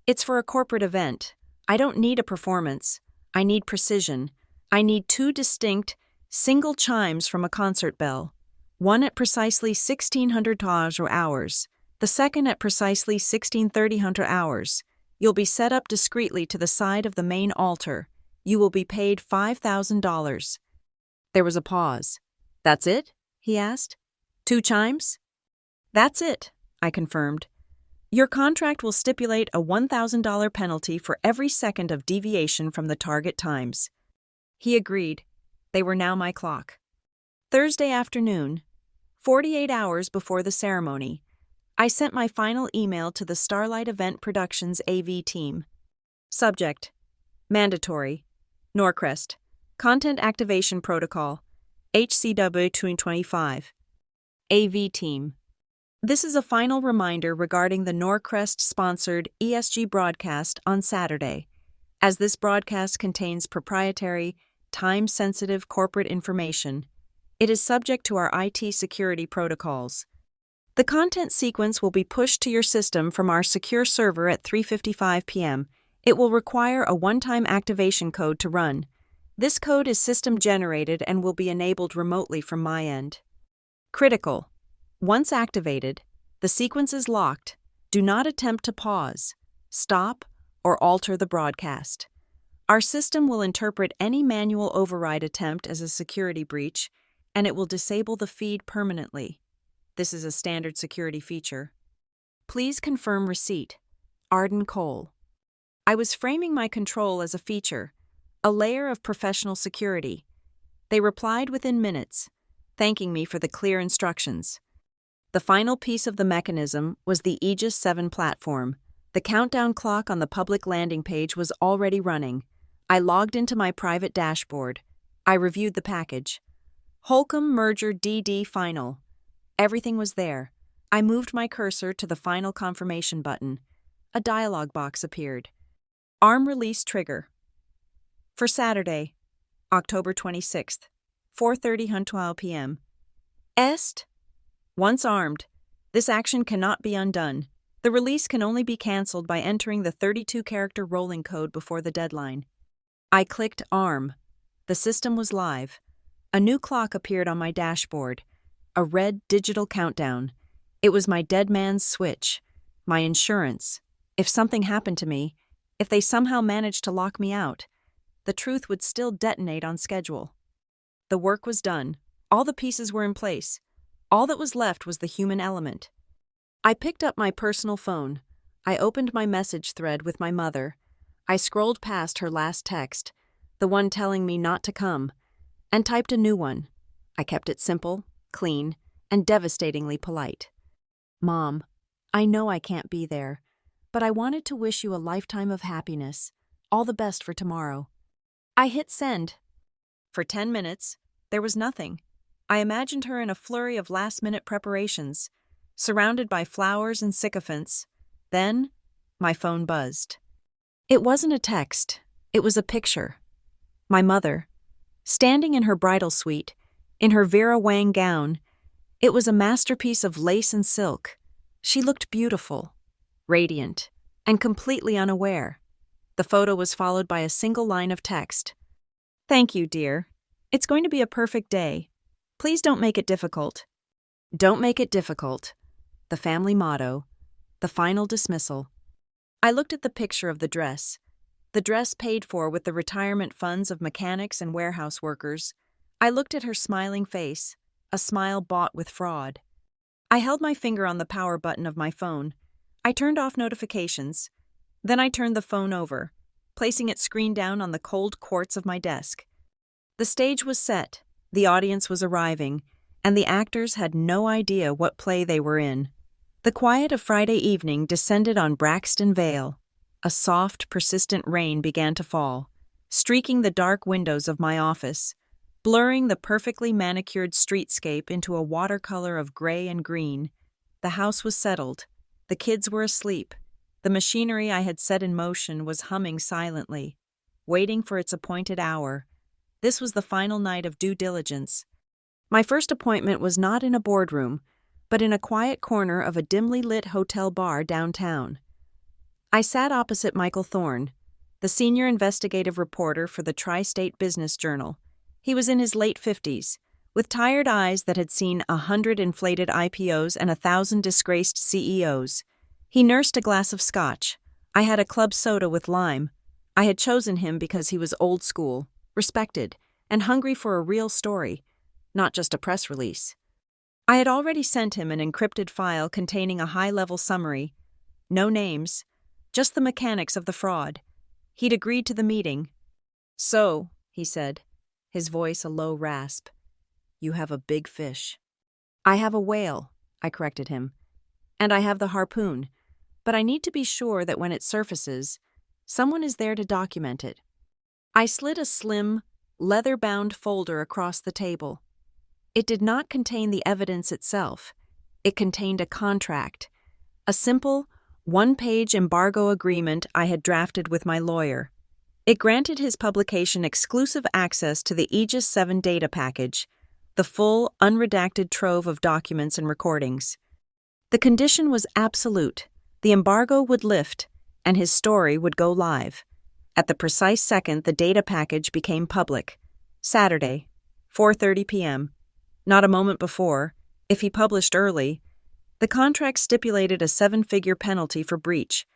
It's for a corporate event. I don't need a performance. I need precision. I need 2 distinct, single chimes from a concert bell. One at precisely 1600 hours, the second at precisely 1630 hours. You'll be set up discreetly to the side of the main altar. You will be paid $5,000. There was a pause. That's it? He asked. 2 chimes? That's it, I confirmed. Your contract will stipulate a $1,000 penalty for every second of deviation from the target times. He agreed. They were now my clock. Thursday afternoon, 48 hours before the ceremony, I sent my final email to the Starlight Event Productions AV team. Subject: Mandatory. Norcrest. Content Activation Protocol. HCW 2025. AV team. This is a final reminder regarding the Norcrest-sponsored ESG broadcast on Saturday, as this broadcast contains proprietary, time-sensitive corporate information. It is subject to our IT security protocols. The content sequence will be pushed to your system from our secure server at 3:55 p.m. It will require a one-time activation code to run. This code is system-generated and will be enabled remotely from my end. Critical. Once activated, the sequence is locked. Do not attempt to pause, stop, or alter the broadcast. Our system will interpret any manual override attempt as a security breach, and it will disable the feed permanently. This is a standard security feature. Please confirm receipt. Arden Cole. I was framing my control as a feature, a layer of professional security. They replied within minutes, thanking me for the clear instructions. The final piece of the mechanism was the Aegis 7 platform. The countdown clock on the public landing page was already running. I logged into my private dashboard. I reviewed the package. Holcomb Merger DD Final. Everything was there. I moved my cursor to the final confirmation button. A dialog box appeared. Arm release trigger. For Saturday, October 26th, 4:30 p.m. Est. Once armed, this action cannot be undone. The release can only be cancelled by entering the 32-character rolling code before the deadline. I clicked Arm. The system was live. A new clock appeared on my dashboard. A red digital countdown. It was my dead man's switch. My insurance. If something happened to me, if they somehow managed to lock me out, the truth would still detonate on schedule. The work was done. All the pieces were in place. All that was left was the human element. I picked up my personal phone. I opened my message thread with my mother. I scrolled past her last text, the one telling me not to come, and typed a new one. I kept it simple, clean, and devastatingly polite. Mom, I know I can't be there, but I wanted to wish you a lifetime of happiness. All the best for tomorrow. I hit send. For 10 minutes, there was nothing. I imagined her in a flurry of last-minute preparations, surrounded by flowers and sycophants. Then, my phone buzzed. It wasn't a text. It was a picture. My mother, standing in her bridal suite, in her Vera Wang gown. It was a masterpiece of lace and silk. She looked beautiful, radiant, and completely unaware. The photo was followed by a single line of text. Thank you, dear. It's going to be a perfect day. Please don't make it difficult. Don't make it difficult. The family motto. The final dismissal. I looked at the picture of the dress paid for with the retirement funds of mechanics and warehouse workers. I looked at her smiling face, a smile bought with fraud. I held my finger on the power button of my phone. I turned off notifications. Then I turned the phone over, placing it screen down on the cold quartz of my desk. The stage was set, the audience was arriving, and the actors had no idea what play they were in. The quiet of Friday evening descended on Braxton Vale. A soft, persistent rain began to fall, streaking the dark windows of my office, blurring the perfectly manicured streetscape into a watercolor of gray and green. The house was settled. The kids were asleep. The machinery I had set in motion was humming silently, waiting for its appointed hour. This was the final night of due diligence. My first appointment was not in a boardroom, but in a quiet corner of a dimly lit hotel bar downtown. I sat opposite Michael Thorne, the senior investigative reporter for the Tri-State Business Journal. He was in his late 50s, with tired eyes that had seen 100 inflated IPOs and 1,000 disgraced CEOs. He nursed a glass of scotch. I had a club soda with lime. I had chosen him because he was old school, respected, and hungry for a real story, not just a press release. I had already sent him an encrypted file containing a high-level summary. No names, just the mechanics of the fraud. He'd agreed to the meeting. "So," he said, his voice a low rasp, "you have a big fish." "I have a whale," I corrected him. "And I have the harpoon, but I need to be sure that when it surfaces, someone is there to document it." I slid a slim, leather-bound folder across the table. It did not contain the evidence itself. It contained a contract, a simple, one-page embargo agreement I had drafted with my lawyer. It granted his publication exclusive access to the Aegis 7 data package, the full, unredacted trove of documents and recordings. The condition was absolute. The embargo would lift, and his story would go live. At the precise second the data package became public. Saturday, 4:30 p.m. Not a moment before, if he published early, the contract stipulated a 7-figure penalty for breach,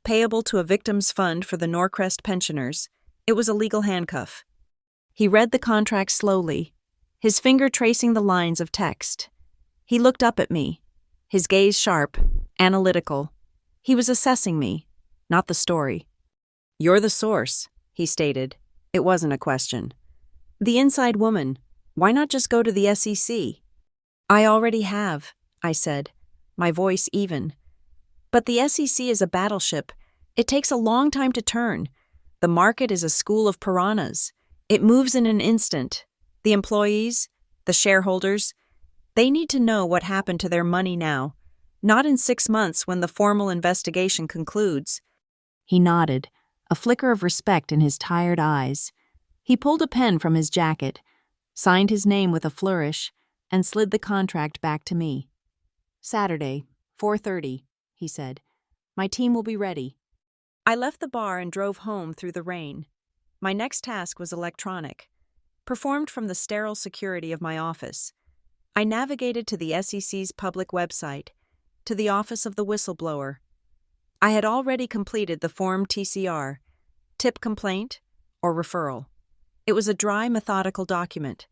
payable to a victims' fund for the Norcrest pensioners. It was a legal handcuff. He read the contract slowly, his finger tracing the lines of text. He looked up at me, his gaze sharp, analytical. He was assessing me, not the story. "You're the source," he stated. It wasn't a question. "The inside woman. Why not just go to the SEC?" "I already have," I said, my voice even. "But the SEC is a battleship. It takes a long time to turn. The market is a school of piranhas. It moves in an instant. The employees, the shareholders, they need to know what happened to their money now, not in 6 months when the formal investigation concludes." He nodded, a flicker of respect in his tired eyes. He pulled a pen from his jacket, signed his name with a flourish, and slid the contract back to me. "Saturday, 4:30, he said. "My team will be ready." I left the bar and drove home through the rain. My next task was electronic, performed from the sterile security of my office. I navigated to the SEC's public website, to the office of the whistleblower. I had already completed the Form TCR, tip complaint or referral. It was a dry, methodical document,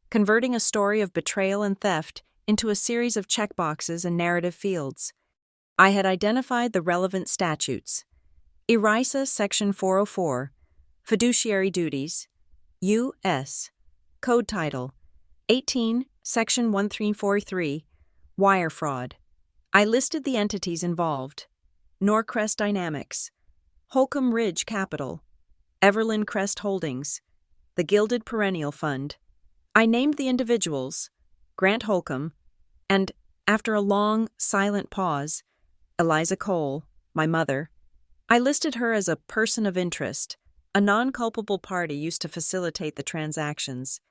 converting a story of betrayal and theft into a series of checkboxes and narrative fields. I had identified the relevant statutes. ERISA Section 404, Fiduciary Duties, U.S. Code Title 18, Section 1343, Wire Fraud. I listed the entities involved: Norcrest Dynamics, Holcomb Ridge Capital, Everland Crest Holdings, the Gilded Perennial Fund. I named the individuals, Grant Holcomb, and, after a long, silent pause, Eliza Cole, my mother. I listed her as a person of interest, a non-culpable party used to facilitate the transactions.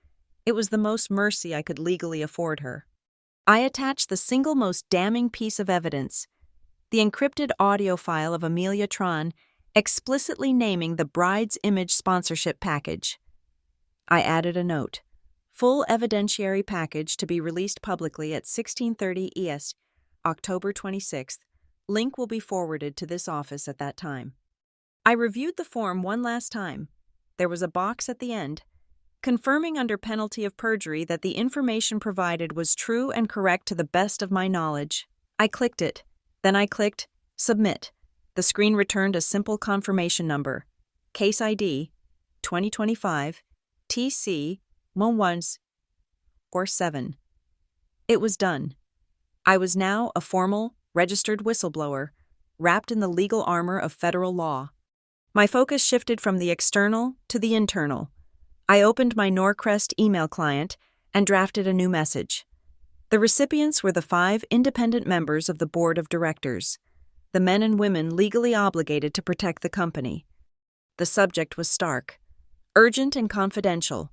It was the most mercy I could legally afford her. I attached the single most damning piece of evidence, the encrypted audio file of Amelia Tron explicitly naming the bride's image sponsorship package. I added a note: full evidentiary package to be released publicly at 16:30 EST, October 26th. Link will be forwarded to this office at that time. I reviewed the form one last time. There was a box at the end. confirming under penalty of perjury that the information provided was true and correct to the best of my knowledge. I clicked it. Then I clicked Submit. The screen returned a simple confirmation number. Case ID 2025 TC 1147. It was done. I was now a formal, registered whistleblower, wrapped in the legal armor of federal law. My focus shifted from the external to the internal. I opened my Norcrest email client and drafted a new message. The recipients were the 5 independent members of the board of directors, the men and women legally obligated to protect the company. The subject was stark, urgent and confidential,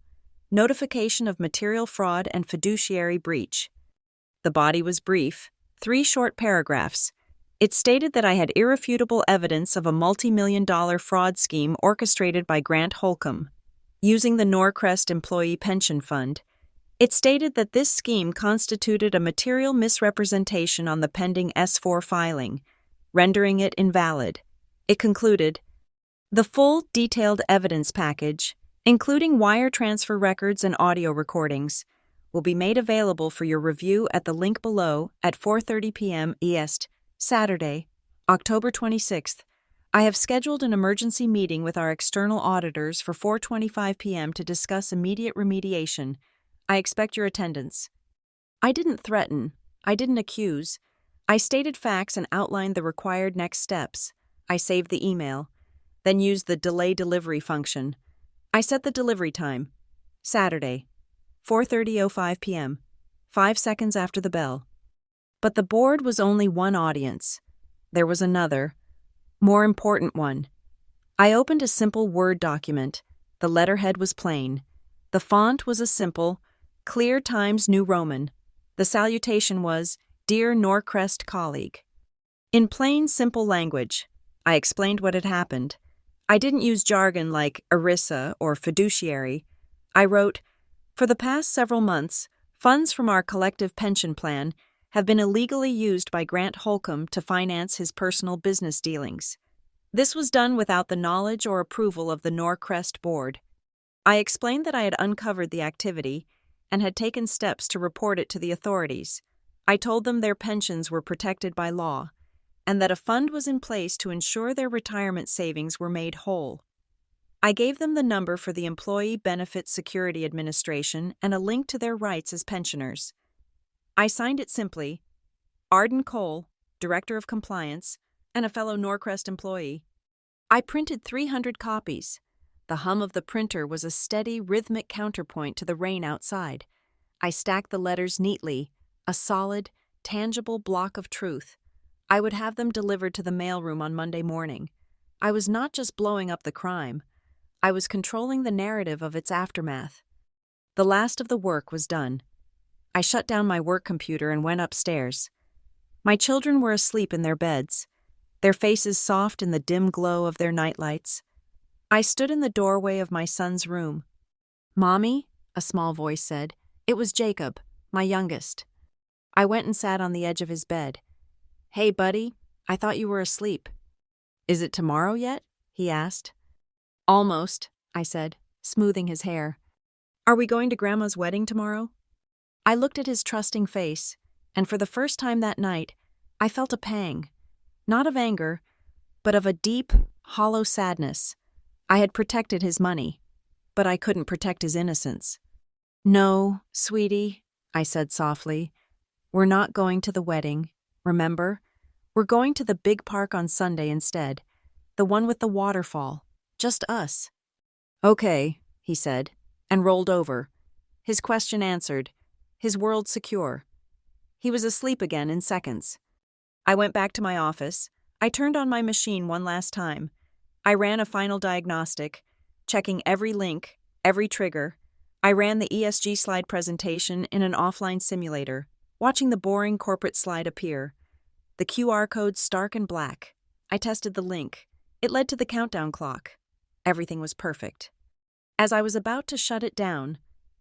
notification of material fraud and fiduciary breach. The body was brief, 3 short paragraphs. It stated that I had irrefutable evidence of a multi-million-dollar fraud scheme orchestrated by Grant Holcomb, using the Norcrest Employee Pension Fund. It stated that this scheme constituted a material misrepresentation on the pending S-4 filing, rendering it invalid. It concluded, the full, detailed evidence package, including wire transfer records and audio recordings, will be made available for your review at the link below at 4:30 p.m. EST, Saturday, October 26th. I have scheduled an emergency meeting with our external auditors for 4:25 p.m. to discuss immediate remediation. I expect your attendance. I didn't threaten. I didn't accuse. I stated facts and outlined the required next steps. I saved the email, then used the delay delivery function. I set the delivery time. Saturday, 4:30:05 p.m., 5 seconds after the bell. But the board was only one audience. There was another, more important one. I opened a simple Word document. The letterhead was plain. The font was a simple, clear Times New Roman. The salutation was, Dear Norcrest colleague. In plain, simple language, I explained what had happened. I didn't use jargon like ERISA or fiduciary. I wrote, for the past several months, funds from our collective pension plan have been illegally used by Grant Holcomb to finance his personal business dealings. This was done without the knowledge or approval of the Norcrest board. I explained that I had uncovered the activity and had taken steps to report it to the authorities. I told them their pensions were protected by law, and that a fund was in place to ensure their retirement savings were made whole. I gave them the number for the Employee Benefit Security Administration and a link to their rights as pensioners. I signed it simply, Arden Cole, Director of Compliance, and a fellow Norcrest employee. I printed 300 copies. The hum of the printer was a steady, rhythmic counterpoint to the rain outside. I stacked the letters neatly, a solid, tangible block of truth. I would have them delivered to the mailroom on Monday morning. I was not just blowing up the crime. I was controlling the narrative of its aftermath. The last of the work was done. I shut down my work computer and went upstairs. My children were asleep in their beds, their faces soft in the dim glow of their nightlights. I stood in the doorway of my son's room. Mommy, a small voice said. It was Jacob, my youngest. I went and sat on the edge of his bed. Hey, buddy, I thought you were asleep. Is it tomorrow yet? He asked. Almost, I said, smoothing his hair. Are we going to Grandma's wedding tomorrow? I looked at his trusting face, and for the first time that night, I felt a pang, not of anger, but of a deep, hollow sadness. I had protected his money, but I couldn't protect his innocence. No, sweetie, I said softly, we're not going to the wedding, remember? We're going to the big park on Sunday instead, the one with the waterfall, just us. Okay, he said, and rolled over, his question answered, his world secure. He was asleep again in seconds. I went back to my office. I turned on my machine one last time. I ran a final diagnostic, checking every link, every trigger. I ran the ESG slide presentation in an offline simulator, watching the boring corporate slide appear. The QR code stark and black. I tested the link. It led to the countdown clock. Everything was perfect. As I was about to shut it down,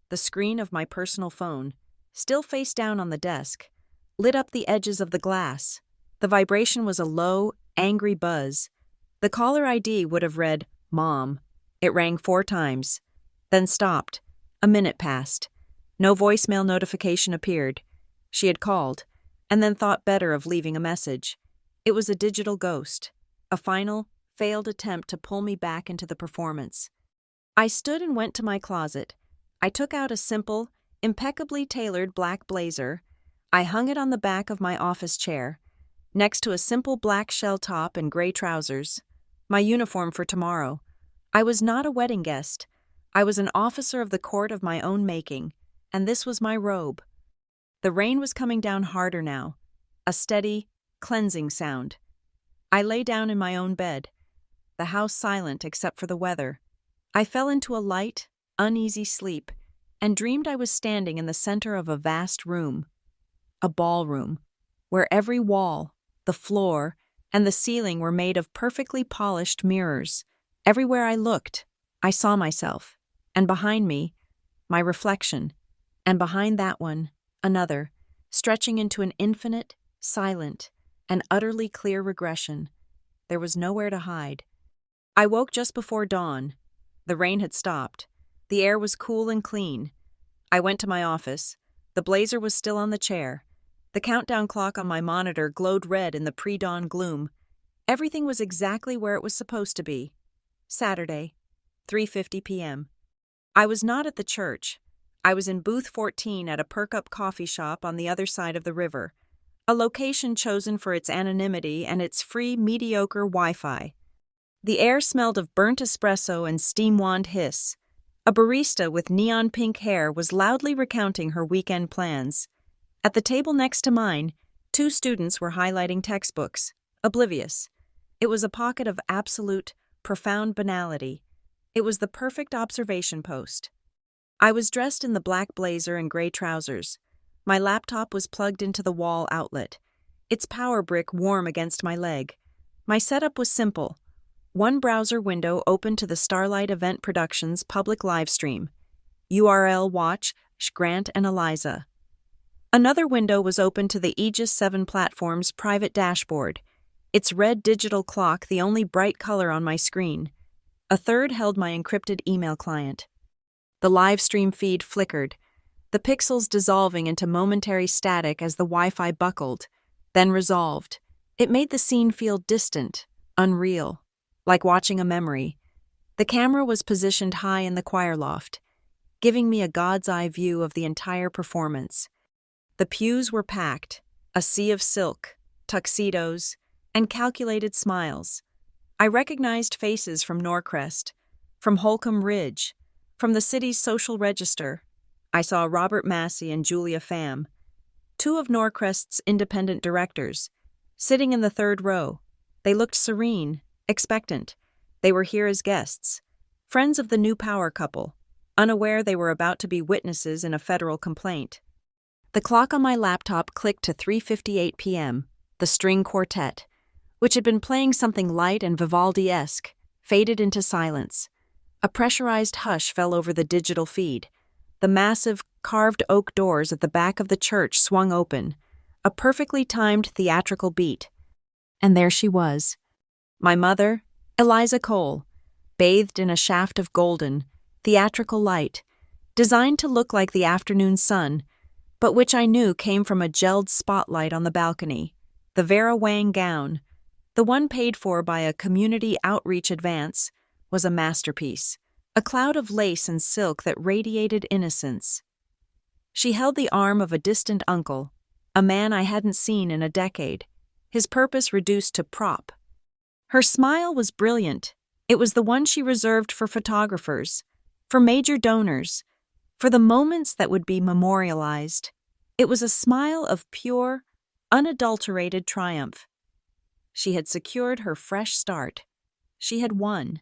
the screen of my personal phone, still face down on the desk, lit up the edges of the glass. The vibration was a low, angry buzz. The caller ID would have read, Mom. It rang 4 times, then stopped, A minute passed. No voicemail notification appeared. She had called, and then thought better of leaving a message. It was a digital ghost, a final, failed attempt to pull me back into the performance. I stood and went to my closet. I took out a simple, impeccably tailored black blazer. I hung it on the back of my office chair, next to a simple black shell top and gray trousers. My uniform for tomorrow. I was not a wedding guest. I was an officer of the court of my own making, and this was my robe. The rain was coming down harder now, a steady, cleansing sound. I lay down in my own bed, the house silent except for the weather. I fell into a light, uneasy sleep and dreamed I was standing in the center of a vast room, a ballroom, where every wall, the floor, and the ceiling were made of perfectly polished mirrors. Everywhere I looked, I saw myself, and behind me, my reflection, and behind that one, another, stretching into an infinite, silent, and utterly clear regression. There was nowhere to hide. I woke just before dawn. The rain had stopped. The air was cool and clean. I went to my office. The blazer was still on the chair. The countdown clock on my monitor glowed red in the pre-dawn gloom. Everything was exactly where it was supposed to be. Saturday, 3:50 p.m. I was not at the church. I was in booth 14 at a perk-up coffee shop on the other side of the river, a location chosen for its anonymity and its free, mediocre Wi-Fi. The air smelled of burnt espresso and steam wand hiss. A barista with neon pink hair was loudly recounting her weekend plans. At the table next to mine, 2 students were highlighting textbooks, oblivious. It was a pocket of absolute, profound banality. It was the perfect observation post. I was dressed in the black blazer and gray trousers. My laptop was plugged into the wall outlet, its power brick warm against my leg. My setup was simple. One browser window open to the Starlight Event Productions public livestream. URL watch Grant and Eliza. Another window was open to the Aegis 7 platform's private dashboard, its red digital clock the only bright color on my screen. A third held my encrypted email client. The live stream feed flickered, the pixels dissolving into momentary static as the Wi-Fi buckled, then resolved. It made the scene feel distant, unreal, like watching a memory. The camera was positioned high in the choir loft, giving me a god's eye view of the entire performance. The pews were packed, a sea of silk, tuxedos, and calculated smiles. I recognized faces from Norcrest, from Holcomb Ridge, from the city's social register. I saw Robert Massey and Julia Pham, 2 of Norcrest's independent directors, sitting in the 3rd row. They looked serene, expectant. They were here as guests, friends of the new power couple, unaware they were about to be witnesses in a federal complaint. The clock on my laptop clicked to 3:58 p.m., the string quartet, which had been playing something light and Vivaldi-esque, faded into silence. A pressurized hush fell over the digital feed. The massive, carved oak doors at the back of the church swung open, a perfectly timed theatrical beat. And there she was, my mother, Eliza Cole, bathed in a shaft of golden, theatrical light, designed to look like the afternoon sun, but which I knew came from a gelled spotlight on the balcony. The Vera Wang gown, the one paid for by a community outreach advance, was a masterpiece, a cloud of lace and silk that radiated innocence. She held the arm of a distant uncle, a man I hadn't seen in a decade, his purpose reduced to prop. Her smile was brilliant. It was the one she reserved for photographers, for major donors, for the moments that would be memorialized. It was a smile of pure, unadulterated triumph. She had secured her fresh start. She had won.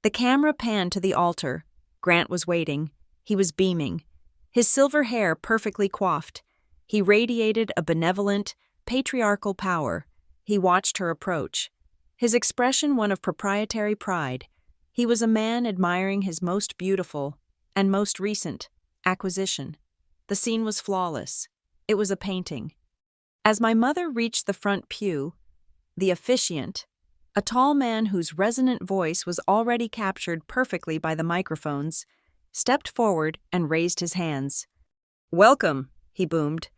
The camera panned to the altar. Grant was waiting. He was beaming, his silver hair perfectly coiffed. He radiated a benevolent, patriarchal power. He watched her approach, his expression one of proprietary pride. He was a man admiring his most beautiful and most recent acquisition. The scene was flawless. It was a painting. As my mother reached the front pew, the officiant, a tall man whose resonant voice was already captured perfectly by the microphones, stepped forward and raised his hands. "Welcome," he boomed.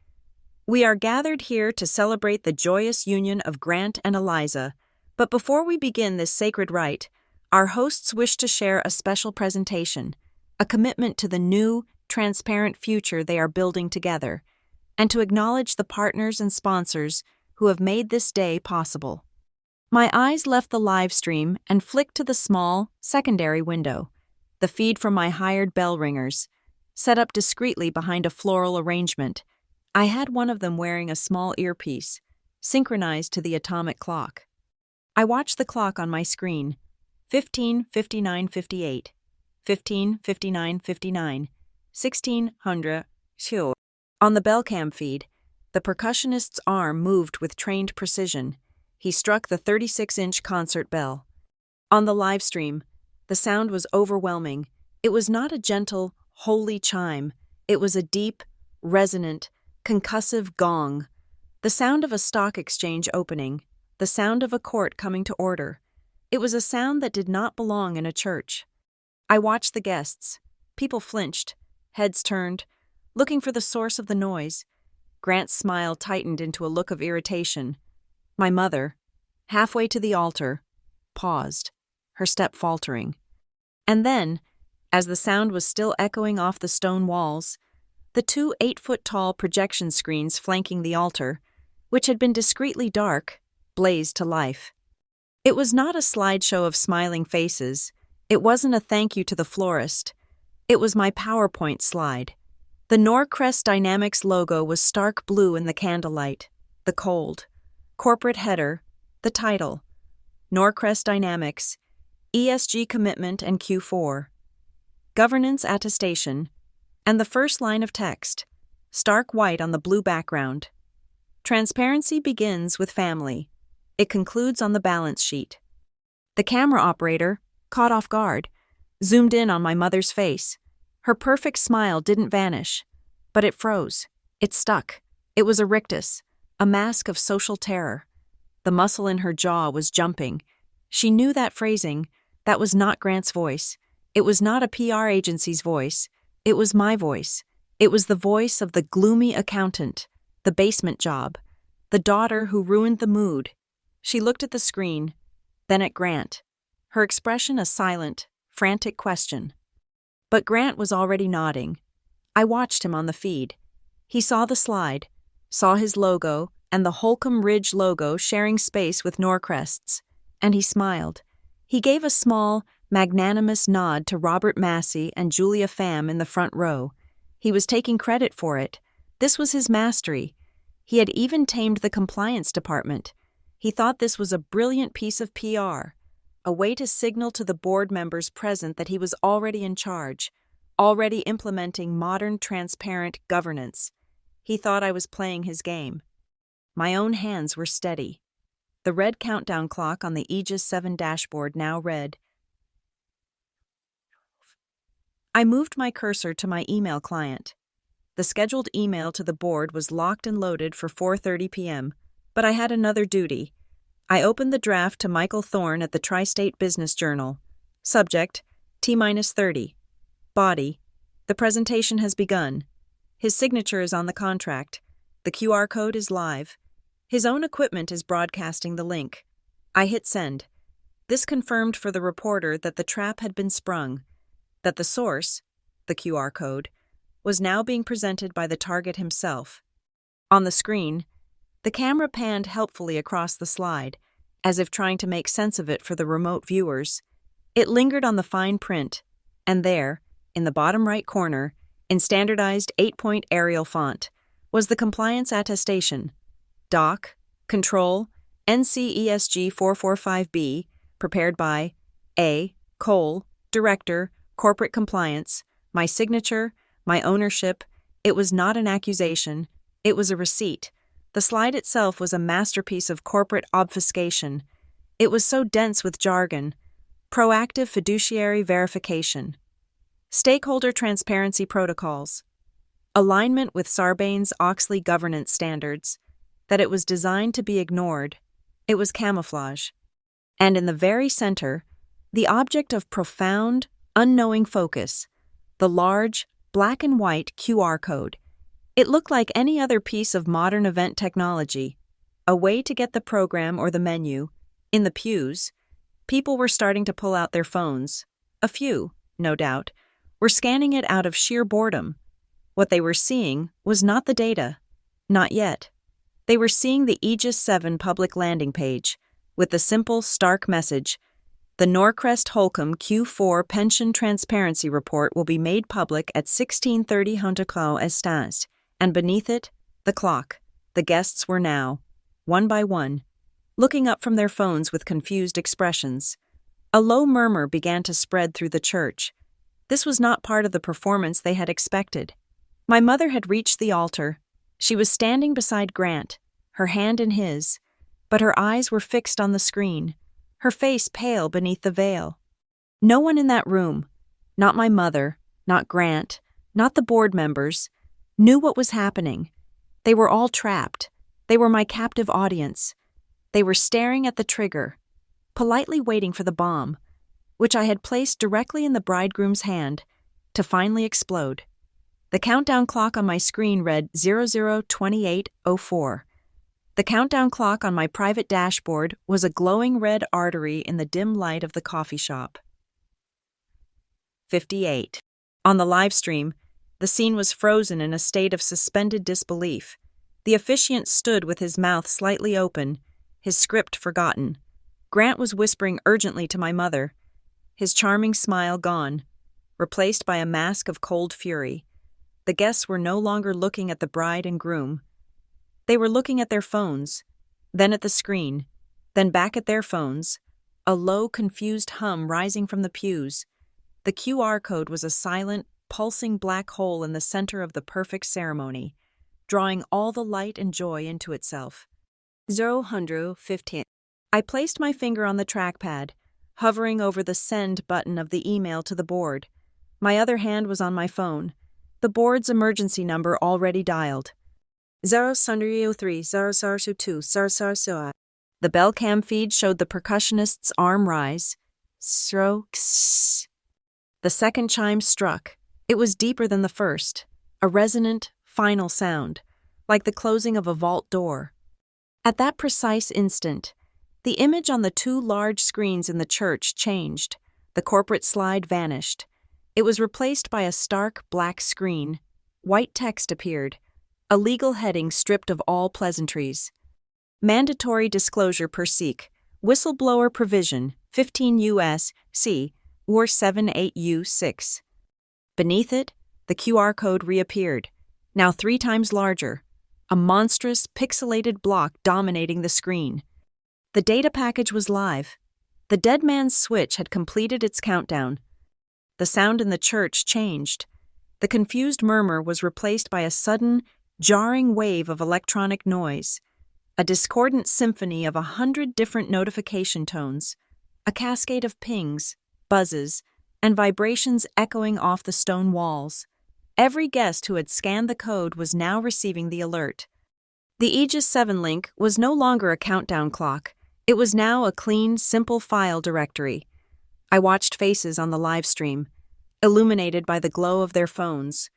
"We are gathered here to celebrate the joyous union of Grant and Eliza, but before we begin this sacred rite, our hosts wish to share a special presentation, a commitment to the new, transparent future they are building together, and to acknowledge the partners and sponsors who have made this day possible." My eyes left the live stream and flicked to the small, secondary window, the feed from my hired bell ringers, set up discreetly behind a floral arrangement. I had one of them wearing a small earpiece, synchronized to the atomic clock. I watched the clock on my screen, 15:59:58, 15:59:59, 1600, sure. On the bellcam feed, the percussionist's arm moved with trained precision. He struck the 36-inch concert bell. On the live stream, the sound was overwhelming. It was not a gentle, holy chime. It was a deep, resonant, concussive gong. The sound of a stock exchange opening, the sound of a court coming to order. It was a sound that did not belong in a church. I watched the guests. People flinched, heads turned, looking for the source of the noise. Grant's smile tightened into a look of irritation. My mother, halfway to the altar, paused, her step faltering. And then, as the sound was still echoing off the stone walls, the two 8-foot-tall projection screens flanking the altar, which had been discreetly dark, blazed to life. It was not a slideshow of smiling faces. It wasn't a thank you to the florist. It was my PowerPoint slide. The Norcrest Dynamics logo was stark blue in the candlelight, the cold. Corporate header, the title, Norcrest Dynamics, ESG Commitment and Q4, Governance Attestation, and the first line of text, stark white on the blue background. Transparency begins with family. It concludes on the balance sheet. The camera operator, caught off guard, zoomed in on my mother's face. Her perfect smile didn't vanish, but it froze. It stuck. It was a rictus, a mask of social terror. The muscle in her jaw was jumping. She knew that phrasing. That was not Grant's voice. It was not a PR agency's voice. It was my voice. It was the voice of the gloomy accountant, the basement job, the daughter who ruined the mood. She looked at the screen, then at Grant, her expression a silent, frantic question. But Grant was already nodding. I watched him on the feed. He saw the slide, saw his logo and the Holcomb Ridge logo sharing space with Norcrest's, and he smiled. He gave a small, magnanimous nod to Robert Massey and Julia Pham in the front row. He was taking credit for it. This was his mastery. He had even tamed the compliance department. He thought this was a brilliant piece of PR, a way to signal to the board members present that he was already in charge, already implementing modern, transparent governance. He thought I was playing his game. My own hands were steady. The red countdown clock on the Aegis 7 dashboard now read. I moved my cursor to my email client. The scheduled email to the board was locked and loaded for 4:30 p.m., but I had another duty. I opened the draft to Michael Thorne at the Tri-State Business Journal. Subject, T-30. Body, the presentation has begun. His signature is on the contract. The QR code is live. His own equipment is broadcasting the link. I hit send. This confirmed for the reporter that the trap had been sprung, that the source, the QR code, was now being presented by the target himself. On the screen, the camera panned helpfully across the slide, as if trying to make sense of it for the remote viewers. It lingered on the fine print, and there, in the bottom right corner, in standardized 8-point Arial font, was the compliance attestation. Doc, Control, NCESG 445B, prepared by A. Cole, Director, Corporate Compliance, my signature, my ownership. It was not an accusation. It was a receipt. The slide itself was a masterpiece of corporate obfuscation. It was so dense with jargon. Proactive fiduciary verification. Stakeholder transparency protocols. Alignment with Sarbanes-Oxley governance standards. That it was designed to be ignored. It was camouflage. And in the very center, the object of profound, unknowing focus, the large, black and white QR code. It looked like any other piece of modern event technology, a way to get the program or the menu. In the pews, people were starting to pull out their phones. A few, no doubt, were scanning it out of sheer boredom. What they were seeing was not the data. Not yet. They were seeing the Aegis 7 public landing page, with the simple, stark message: the Norcrest Holcomb Q4 Pension Transparency Report will be made public at 16:30 Hontaco Estans, and beneath it, the clock. The guests were now, one by one, looking up from their phones with confused expressions. A low murmur began to spread through the church. This was not part of the performance they had expected. My mother had reached the altar. She was standing beside Grant, her hand in his, but her eyes were fixed on the screen, her face pale beneath the veil. No one in that room, not my mother, not Grant, not the board members, knew what was happening. They were all trapped. They were my captive audience. They were staring at the trigger, politely waiting for the bomb, which I had placed directly in the bridegroom's hand, to finally explode. The countdown clock on my screen read 002804. The countdown clock on my private dashboard was a glowing red artery in the dim light of the coffee shop. 58. On the live stream, the scene was frozen in a state of suspended disbelief. The officiant stood with his mouth slightly open, his script forgotten. Grant was whispering urgently to my mother, his charming smile gone, replaced by a mask of cold fury. The guests were no longer looking at the bride and groom. They were looking at their phones, then at the screen, then back at their phones, a low, confused hum rising from the pews. The QR code was a silent, pulsing black hole in the center of the perfect ceremony, drawing all the light and joy into itself. 015. I placed my finger on the trackpad, hovering over the send button of the email to the board. My other hand was on my phone, the board's emergency number already dialed. 003 002 000. The bell cam feed showed the percussionist's arm rise. The second chime struck. It was deeper than the first, a resonant, final sound, like the closing of a vault door. At that precise instant, the image on the two large screens in the church changed. The corporate slide vanished. It was replaced by a stark black screen. White text appeared, a legal heading stripped of all pleasantries. Mandatory disclosure per SEC. Whistleblower provision, 15 U.S.C. War 78U6. Beneath it, the QR code reappeared, now 3 times larger, a monstrous, pixelated block dominating the screen. The data package was live. The dead man's switch had completed its countdown. The sound in the church changed. The confused murmur was replaced by a sudden, jarring wave of electronic noise, a discordant symphony of 100 different notification tones, a cascade of pings, buzzes, and vibrations echoing off the stone walls. Every guest who had scanned the code was now receiving the alert. The Aegis 7 link was no longer a countdown clock. It was now a clean, simple file directory. I watched faces on the live stream, illuminated by the glow of their phones.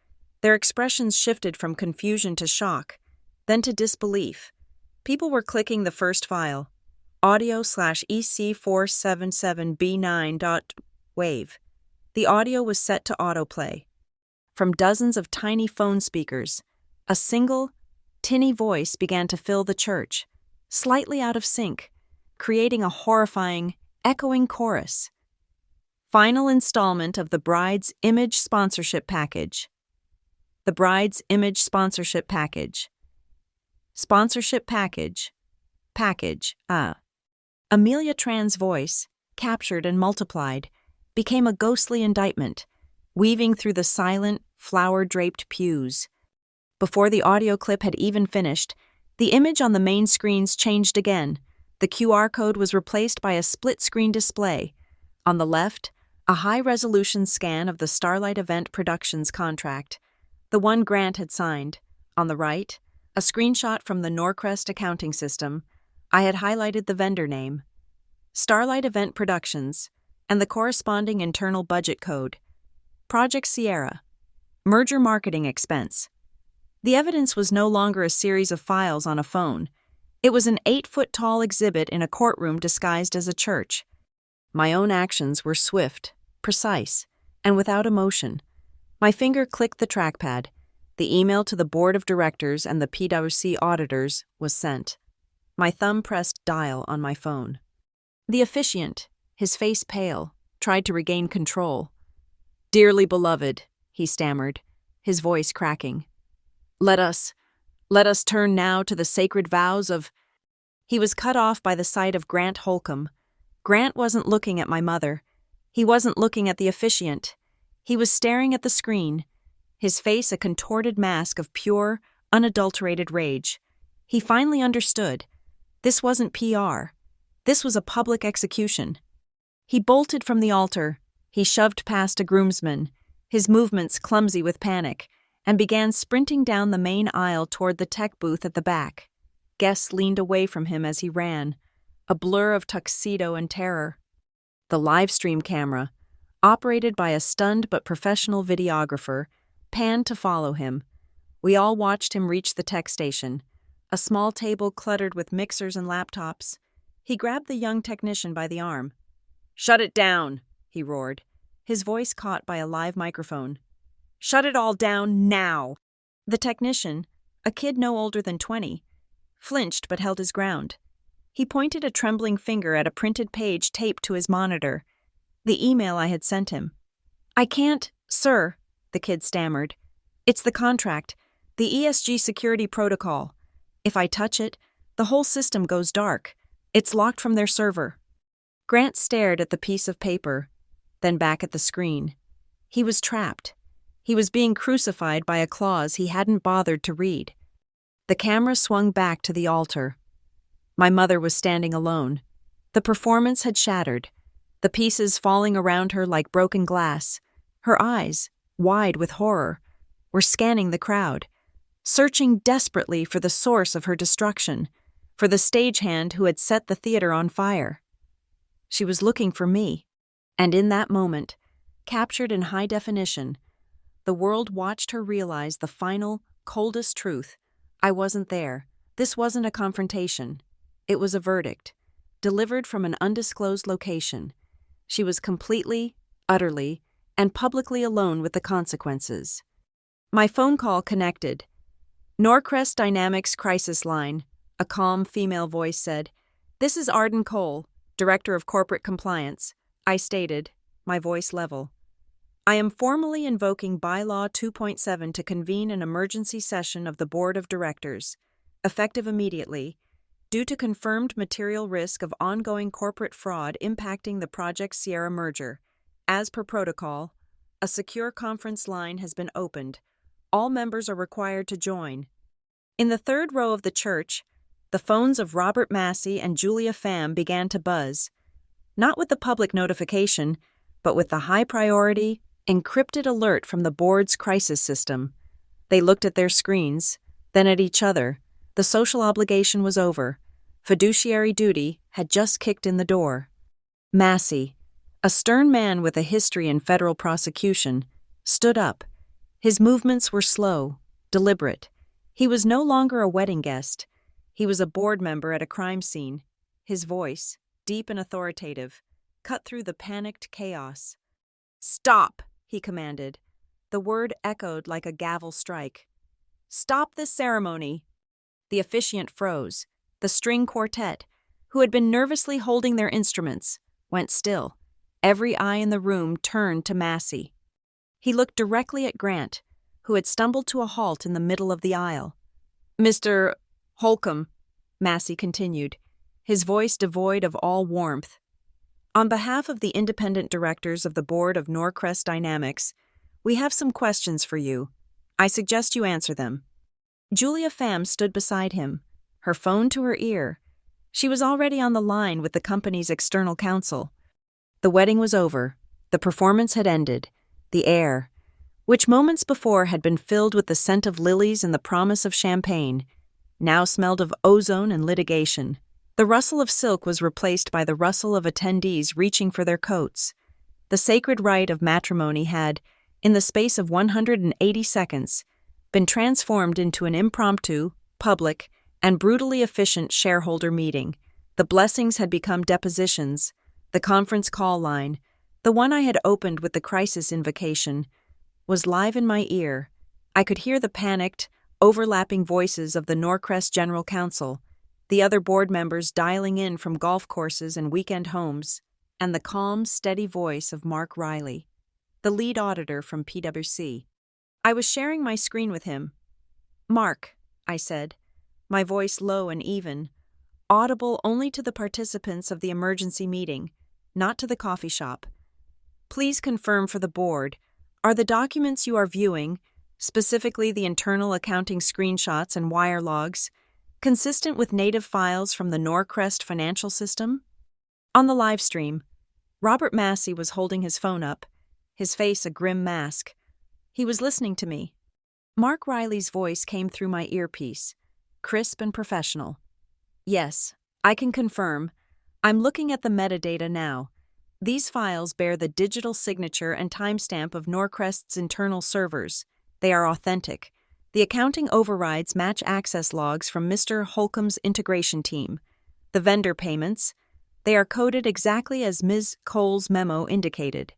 Their expressions shifted from confusion to shock, then to disbelief. People were clicking the first file, audio/EC477B9.wave. The audio was set to autoplay. From dozens of tiny phone speakers, a single, tinny voice began to fill the church, slightly out of sync, creating a horrifying, echoing chorus. Final installment of the bride's image sponsorship package. The bride's image sponsorship package. Sponsorship package. Amelia Tran's voice, captured and multiplied, became a ghostly indictment, weaving through the silent, flower-draped pews. Before the audio clip had even finished, the image on the main screens changed again. The QR code was replaced by a split-screen display. On the left, a high-resolution scan of the Starlight Event Productions contract, the one Grant had signed. On the right, a screenshot from the Norcrest accounting system. I had highlighted the vendor name, Starlight Event Productions, and the corresponding internal budget code. Project Sierra. Merger marketing expense. The evidence was no longer a series of files on a phone. It was an 8-foot-tall exhibit in a courtroom disguised as a church. My own actions were swift, precise, and without emotion. My finger clicked the trackpad. The email to the board of directors and the PwC auditors was sent. My thumb pressed dial on my phone. The officiant, his face pale, tried to regain control. "Dearly beloved," he stammered, his voice cracking. Let us turn now to the sacred vows of—" He was cut off by the sight of Grant Holcomb. Grant wasn't looking at my mother. He wasn't looking at the officiant. He was staring at the screen, his face a contorted mask of pure, unadulterated rage. He finally understood. This wasn't PR. This was a public execution. He bolted from the altar. He shoved past a groomsman, his movements clumsy with panic, and began sprinting down the main aisle toward the tech booth at the back. Guests leaned away from him as he ran, a blur of tuxedo and terror. The live stream camera, operated by a stunned but professional videographer, panned to follow him. We all watched him reach the tech station, a small table cluttered with mixers and laptops. He grabbed the young technician by the arm. "Shut it down," he roared, his voice caught by a live microphone. "Shut it all down now!" The technician, a kid no older than 20, flinched but held his ground. He pointed a trembling finger at a printed page taped to his monitor, the email I had sent him. "I can't, sir," the kid stammered. "It's the contract, the ESG security protocol. If I touch it, the whole system goes dark. It's locked from their server." Grant stared at the piece of paper, then back at the screen. He was trapped. He was being crucified by a clause he hadn't bothered to read. The camera swung back to the altar. My mother was standing alone. The performance had shattered, the pieces falling around her like broken glass. Her eyes, wide with horror, were scanning the crowd, searching desperately for the source of her destruction, for the stagehand who had set the theater on fire. She was looking for me, and in that moment, captured in high definition, the world watched her realize the final, coldest truth. I wasn't there. This wasn't a confrontation. It was a verdict, delivered from an undisclosed location. She was completely, utterly, and publicly alone with the consequences. My phone call connected. "Norcrest Dynamics Crisis Line," a calm female voice said. "This is Arden Cole, Director of Corporate Compliance," I stated, my voice level. "I am formally invoking Bylaw 2.7 to convene an emergency session of the Board of Directors, effective immediately, due to confirmed material risk of ongoing corporate fraud impacting the Project Sierra merger. As per protocol, a secure conference line has been opened. All members are required to join." In the third row of the church, the phones of Robert Massey and Julia Pham began to buzz, not with the public notification, but with the high-priority, encrypted alert from the board's crisis system. They looked at their screens, then at each other. The social obligation was over. Fiduciary duty had just kicked in the door. Massey, a stern man with a history in federal prosecution, stood up. His movements were slow, deliberate. He was no longer a wedding guest. He was a board member at a crime scene. His voice, deep and authoritative, cut through the panicked chaos. "Stop," he commanded. The word echoed like a gavel strike. "Stop this ceremony." The officiant froze. The string quartet, who had been nervously holding their instruments, went still. Every eye in the room turned to Massey. He looked directly at Grant, who had stumbled to a halt in the middle of the aisle. "Mr. Holcomb," Massey continued, his voice devoid of all warmth. "On behalf of the independent directors of the board of Norcrest Dynamics, we have some questions for you. I suggest you answer them." Julia Pham stood beside him, her phone to her ear. She was already on the line with the company's external counsel. The wedding was over. The performance had ended. The air, which moments before had been filled with the scent of lilies and the promise of champagne, now smelled of ozone and litigation. The rustle of silk was replaced by the rustle of attendees reaching for their coats. The sacred rite of matrimony had, in the space of 180 seconds, been transformed into an impromptu, public, and brutally efficient shareholder meeting. The blessings had become depositions. The conference call line, the one I had opened with the crisis invocation, was live in my ear. I could hear the panicked, overlapping voices of the Norcrest General Counsel, the other board members dialing in from golf courses and weekend homes, and the calm, steady voice of Mark Riley, the lead auditor from PwC. I was sharing my screen with him. "Mark," I said, my voice low and even, audible only to the participants of the emergency meeting, not to the coffee shop. "Please confirm for the board, are the documents you are viewing, specifically the internal accounting screenshots and wire logs, consistent with native files from the Norcrest financial system?" On the live stream, Robert Massey was holding his phone up, his face a grim mask. He was listening to me. Mark Riley's voice came through my earpiece, crisp and professional. "Yes, I can confirm. I'm looking at the metadata now. These files bear the digital signature and timestamp of Norcrest's internal servers. They are authentic. The accounting overrides match access logs from Mr. Holcomb's integration team. The vendor payments, they are coded exactly as Ms. Cole's memo indicated.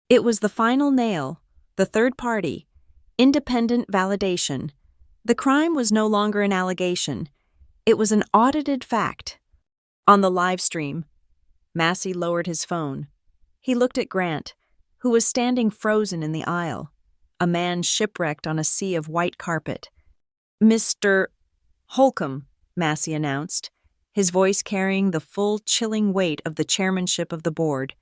It was the final nail, the third party, independent validation. The crime was no longer an allegation. It was an audited fact." On the live stream, Massey lowered his phone. He looked at Grant, who was standing frozen in the aisle, a man shipwrecked on a sea of white carpet. "Mr. Holcomb," Massey announced, his voice carrying the full, chilling weight of the chairmanship of the board.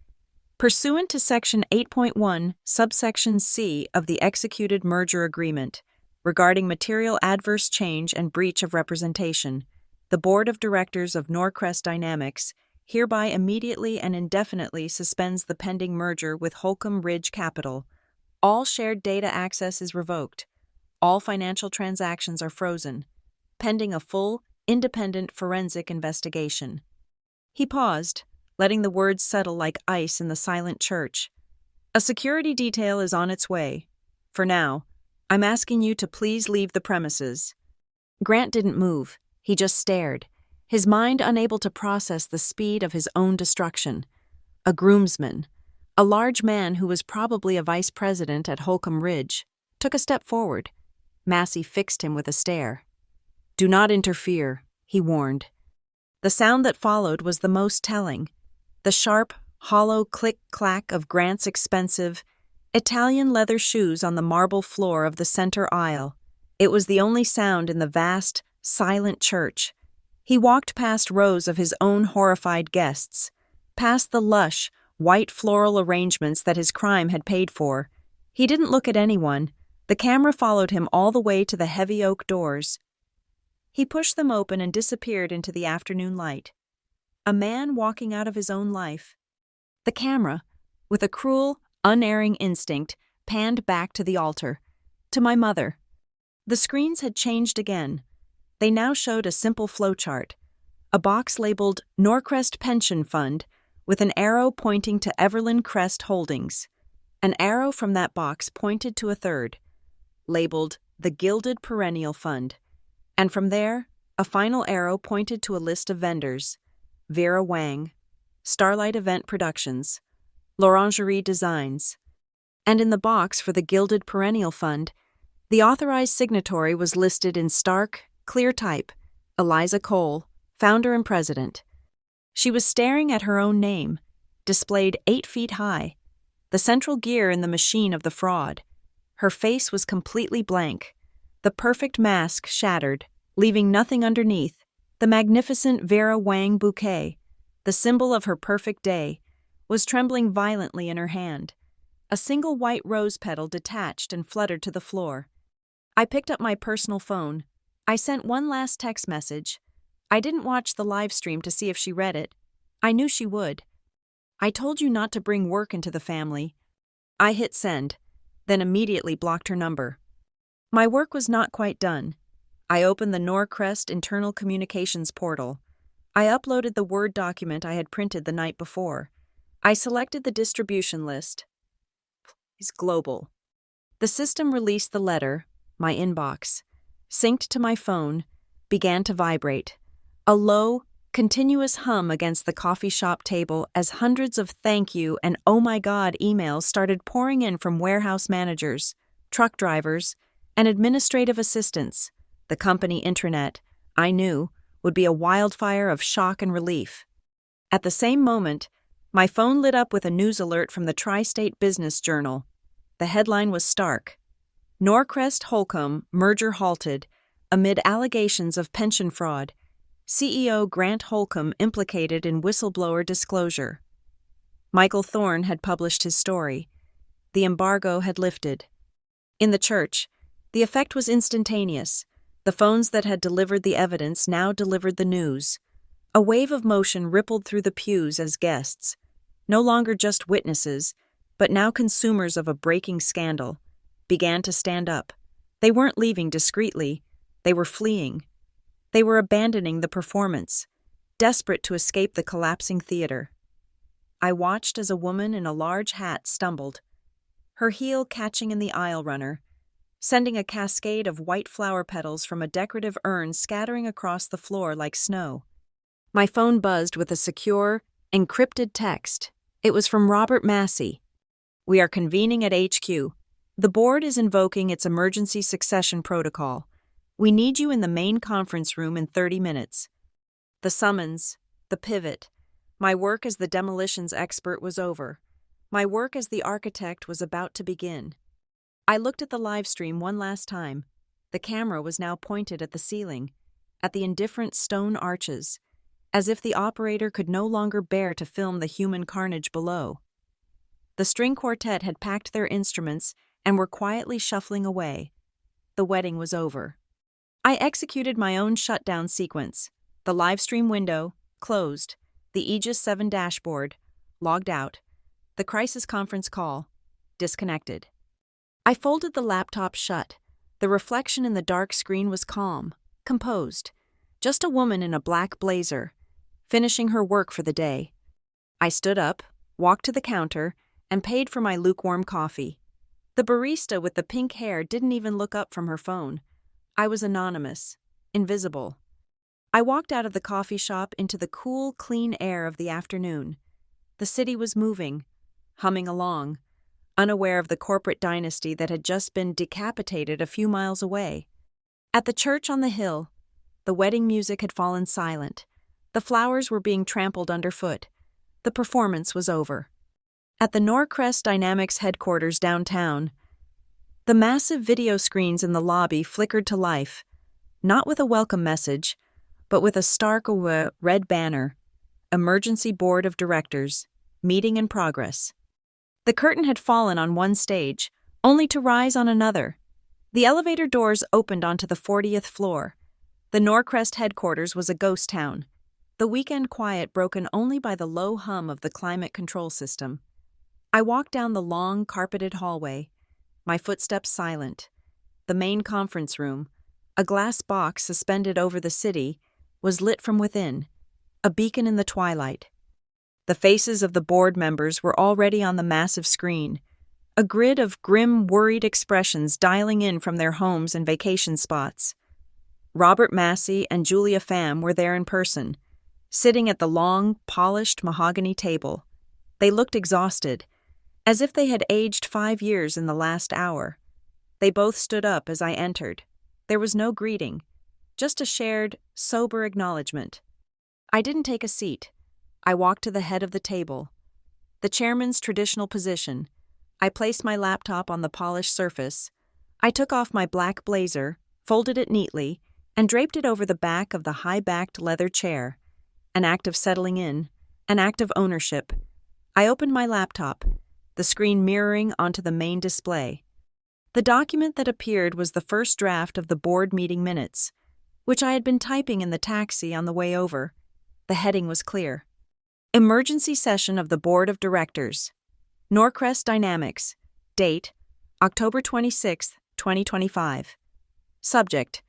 "Pursuant to Section 8.1, subsection C of the executed merger agreement, regarding material adverse change and breach of representation, the Board of Directors of Norcrest Dynamics hereby immediately and indefinitely suspends the pending merger with Holcomb Ridge Capital. All shared data access is revoked. All financial transactions are frozen, pending a full, independent forensic investigation." He paused, letting the words settle like ice in the silent church. "A security detail is on its way. For now, I'm asking you to please leave the premises." Grant didn't move. He just stared, his mind unable to process the speed of his own destruction. A groomsman, a large man who was probably a vice president at Holcomb Ridge, took a step forward. Massey fixed him with a stare. "Do not interfere," he warned. The sound that followed was the most telling. The sharp, hollow click-clack of Grant's expensive, Italian leather shoes on the marble floor of the center aisle. It was the only sound in the vast, silent church. He walked past rows of his own horrified guests, past the lush, white floral arrangements that his crime had paid for. He didn't look at anyone. The camera followed him all the way to the heavy oak doors. He pushed them open and disappeared into the afternoon light. A man walking out of his own life. The camera, with a cruel, unerring instinct, panned back to the altar, to my mother. The screens had changed again. They now showed a simple flowchart, a box labeled Norcrest Pension Fund with an arrow pointing to Everland Crest Holdings. An arrow from that box pointed to a third, labeled the Gilded Perennial Fund, and from there, a final arrow pointed to a list of vendors: Vera Wang, Starlight Event Productions, L'Orangerie Designs. And in the box for the Gilded Perennial Fund, the authorized signatory was listed in stark, clear type: Eliza Cole, founder and president. She was staring at her own name, displayed 8 feet high, the central gear in the machine of the fraud. Her face was completely blank, the perfect mask shattered, leaving nothing underneath. The magnificent Vera Wang bouquet, the symbol of her perfect day, was trembling violently in her hand. A single white rose petal detached and fluttered to the floor. I picked up my personal phone. I sent one last text message. I didn't watch the live stream to see if she read it. I knew she would. "I told you not to bring work into the family." I hit send, then immediately blocked her number. My work was not quite done. I opened the Norcrest internal communications portal. I uploaded the Word document I had printed the night before. I selected the distribution list. It's global. The system released the letter, my inbox, synced to my phone, began to vibrate. A low, continuous hum against the coffee shop table as hundreds of thank you and oh my god emails started pouring in from warehouse managers, truck drivers, and administrative assistants. The company intranet, I knew, would be a wildfire of shock and relief. At the same moment, my phone lit up with a news alert from the Tri-State Business Journal. The headline was stark. Norcrest Holcomb merger halted amid allegations of pension fraud. CEO Grant Holcomb implicated in whistleblower disclosure. Michael Thorne had published his story. The embargo had lifted. In the church, the effect was instantaneous. The phones that had delivered the evidence now delivered the news. A wave of motion rippled through the pews as guests, no longer just witnesses, but now consumers of a breaking scandal, began to stand up. They weren't leaving discreetly, they were fleeing. They were abandoning the performance, desperate to escape the collapsing theater. I watched as a woman in a large hat stumbled, her heel catching in the aisle runner, sending a cascade of white flower petals from a decorative urn scattering across the floor like snow. My phone buzzed with a secure, encrypted text. It was from Robert Massey. "We are convening at HQ. The board is invoking its emergency succession protocol. We need you in the main conference room in 30 minutes. The summons, the pivot. My work as the demolitions expert was over. My work as the architect was about to begin. I looked at the live stream one last time. The camera was now pointed at the ceiling, at the indifferent stone arches, as if the operator could no longer bear to film the human carnage below. The string quartet had packed their instruments and were quietly shuffling away. The wedding was over. I executed my own shutdown sequence. The livestream window, closed. The Aegis 7 dashboard, logged out. The crisis conference call, disconnected. I folded the laptop shut. The reflection in the dark screen was calm, composed. Just a woman in a black blazer, finishing her work for the day. I stood up, walked to the counter, and paid for my lukewarm coffee. The barista with the pink hair didn't even look up from her phone. I was anonymous, invisible. I walked out of the coffee shop into the cool, clean air of the afternoon. The city was moving, humming along, unaware of the corporate dynasty that had just been decapitated a few miles away. At the church on the hill, the wedding music had fallen silent. The flowers were being trampled underfoot. The performance was over. At the Norcrest Dynamics headquarters downtown, the massive video screens in the lobby flickered to life, not with a welcome message, but with a stark red banner, Emergency Board of Directors, Meeting in Progress. The curtain had fallen on one stage, only to rise on another. The elevator doors opened onto the 40th floor. The Norcrest headquarters was a ghost town, the weekend quiet broken only by the low hum of the climate control system. I walked down the long, carpeted hallway, my footsteps silent. The main conference room, a glass box suspended over the city, was lit from within, a beacon in the twilight. The faces of the board members were already on the massive screen, a grid of grim, worried expressions dialing in from their homes and vacation spots. Robert Massey and Julia Pham were there in person, sitting at the long, polished mahogany table. They looked exhausted, as if they had aged 5 years in the last hour. They both stood up as I entered. There was no greeting, just a shared, sober acknowledgement. I didn't take a seat. I walked to the head of the table. The chairman's traditional position. I placed my laptop on the polished surface. I took off my black blazer, folded it neatly, and draped it over the back of the high-backed leather chair. An act of settling in, an act of ownership. I opened my laptop, the screen mirroring onto the main display. The document that appeared was the first draft of the board meeting minutes, which I had been typing in the taxi on the way over. The heading was clear. Emergency Session of the Board of Directors. Norcrest Dynamics. Date, October 26, 2025. Subject,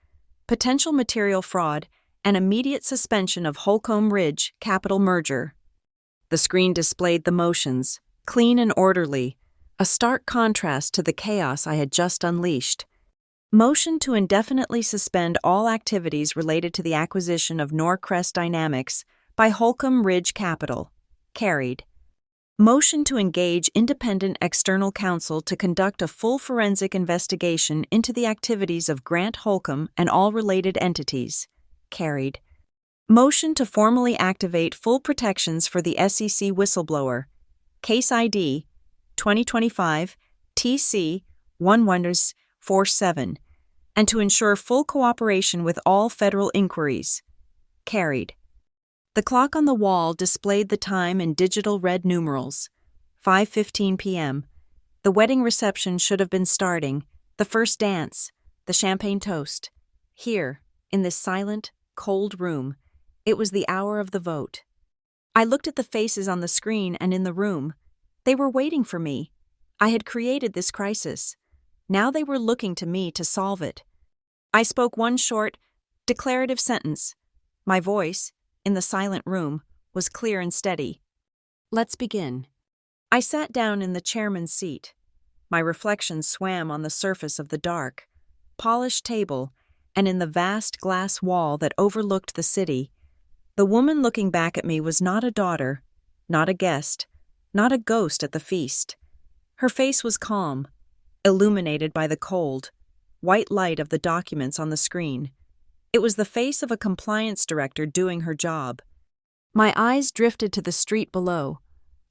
potential material fraud and immediate suspension of Holcomb Ridge capital merger. The screen displayed the motions, clean and orderly, a stark contrast to the chaos I had just unleashed. Motion to indefinitely suspend all activities related to the acquisition of Norcrest Dynamics by Holcomb Ridge Capital. Carried. Motion to engage independent external counsel to conduct a full forensic investigation into the activities of Grant Holcomb and all related entities. Carried. Motion to formally activate full protections for the SEC whistleblower. Case ID 2025 TC 1147, and to ensure full cooperation with all federal inquiries. Carried. The clock on the wall displayed the time in digital red numerals. 5:15 p.m. The wedding reception should have been starting, the first dance, the champagne toast. Here, in this silent, cold room, it was the hour of the vote. I looked at the faces on the screen and in the room. They were waiting for me. I had created this crisis. Now they were looking to me to solve it. I spoke one short, declarative sentence. My voice, in the silent room, was clear and steady. Let's begin. I sat down in the chairman's seat. My reflection swam on the surface of the dark, polished table, and in the vast glass wall that overlooked the city. The woman looking back at me was not a daughter, not a guest, not a ghost at the feast. Her face was calm, illuminated by the cold, white light of the documents on the screen. It was the face of a compliance director doing her job. My eyes drifted to the street below.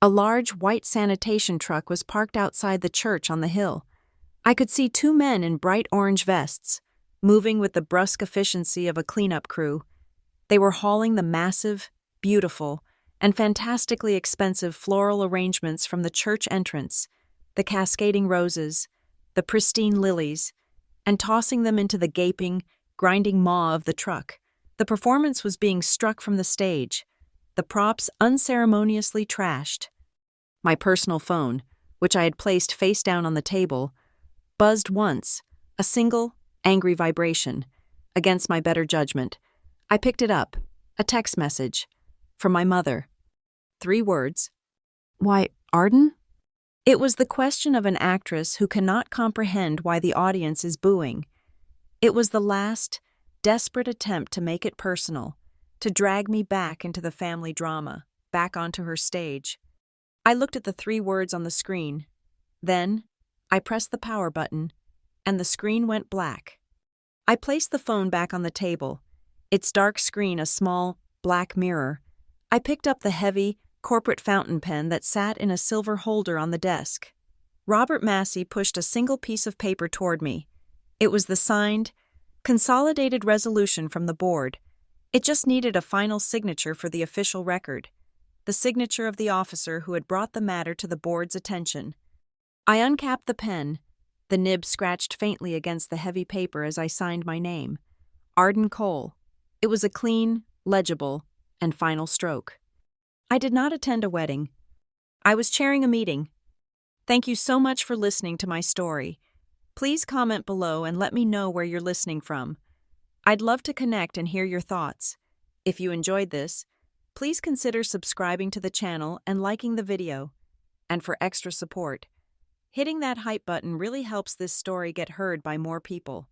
A large white sanitation truck was parked outside the church on the hill. I could see two men in bright orange vests, moving with the brusque efficiency of a cleanup crew. They were hauling the massive, beautiful, and fantastically expensive floral arrangements from the church entrance, the cascading roses, the pristine lilies, and tossing them into the gaping, grinding maw of the truck. The performance was being struck from the stage, the props unceremoniously trashed. My personal phone, which I had placed face down on the table, buzzed once, a single, angry vibration. Against my better judgment, I picked it up, a text message, from my mother. 3 words. Why, Arden? It was the question of an actress who cannot comprehend why the audience is booing. It was the last, desperate attempt to make it personal, to drag me back into the family drama, back onto her stage. I looked at the 3 words on the screen. Then, I pressed the power button, and the screen went black. I placed the phone back on the table, its dark screen a small, black mirror. I picked up the heavy, corporate fountain pen that sat in a silver holder on the desk. Robert Massey pushed a single piece of paper toward me. It was the signed, consolidated resolution from the board. It just needed a final signature for the official record, the signature of the officer who had brought the matter to the board's attention. I uncapped the pen. The nib scratched faintly against the heavy paper as I signed my name. Arden Cole. It was a clean, legible, and final stroke. I did not attend a wedding. I was chairing a meeting. Thank you so much for listening to my story. Please comment below and let me know where you're listening from. I'd love to connect and hear your thoughts. If you enjoyed this, please consider subscribing to the channel and liking the video. And for extra support, hitting that hype button really helps this story get heard by more people.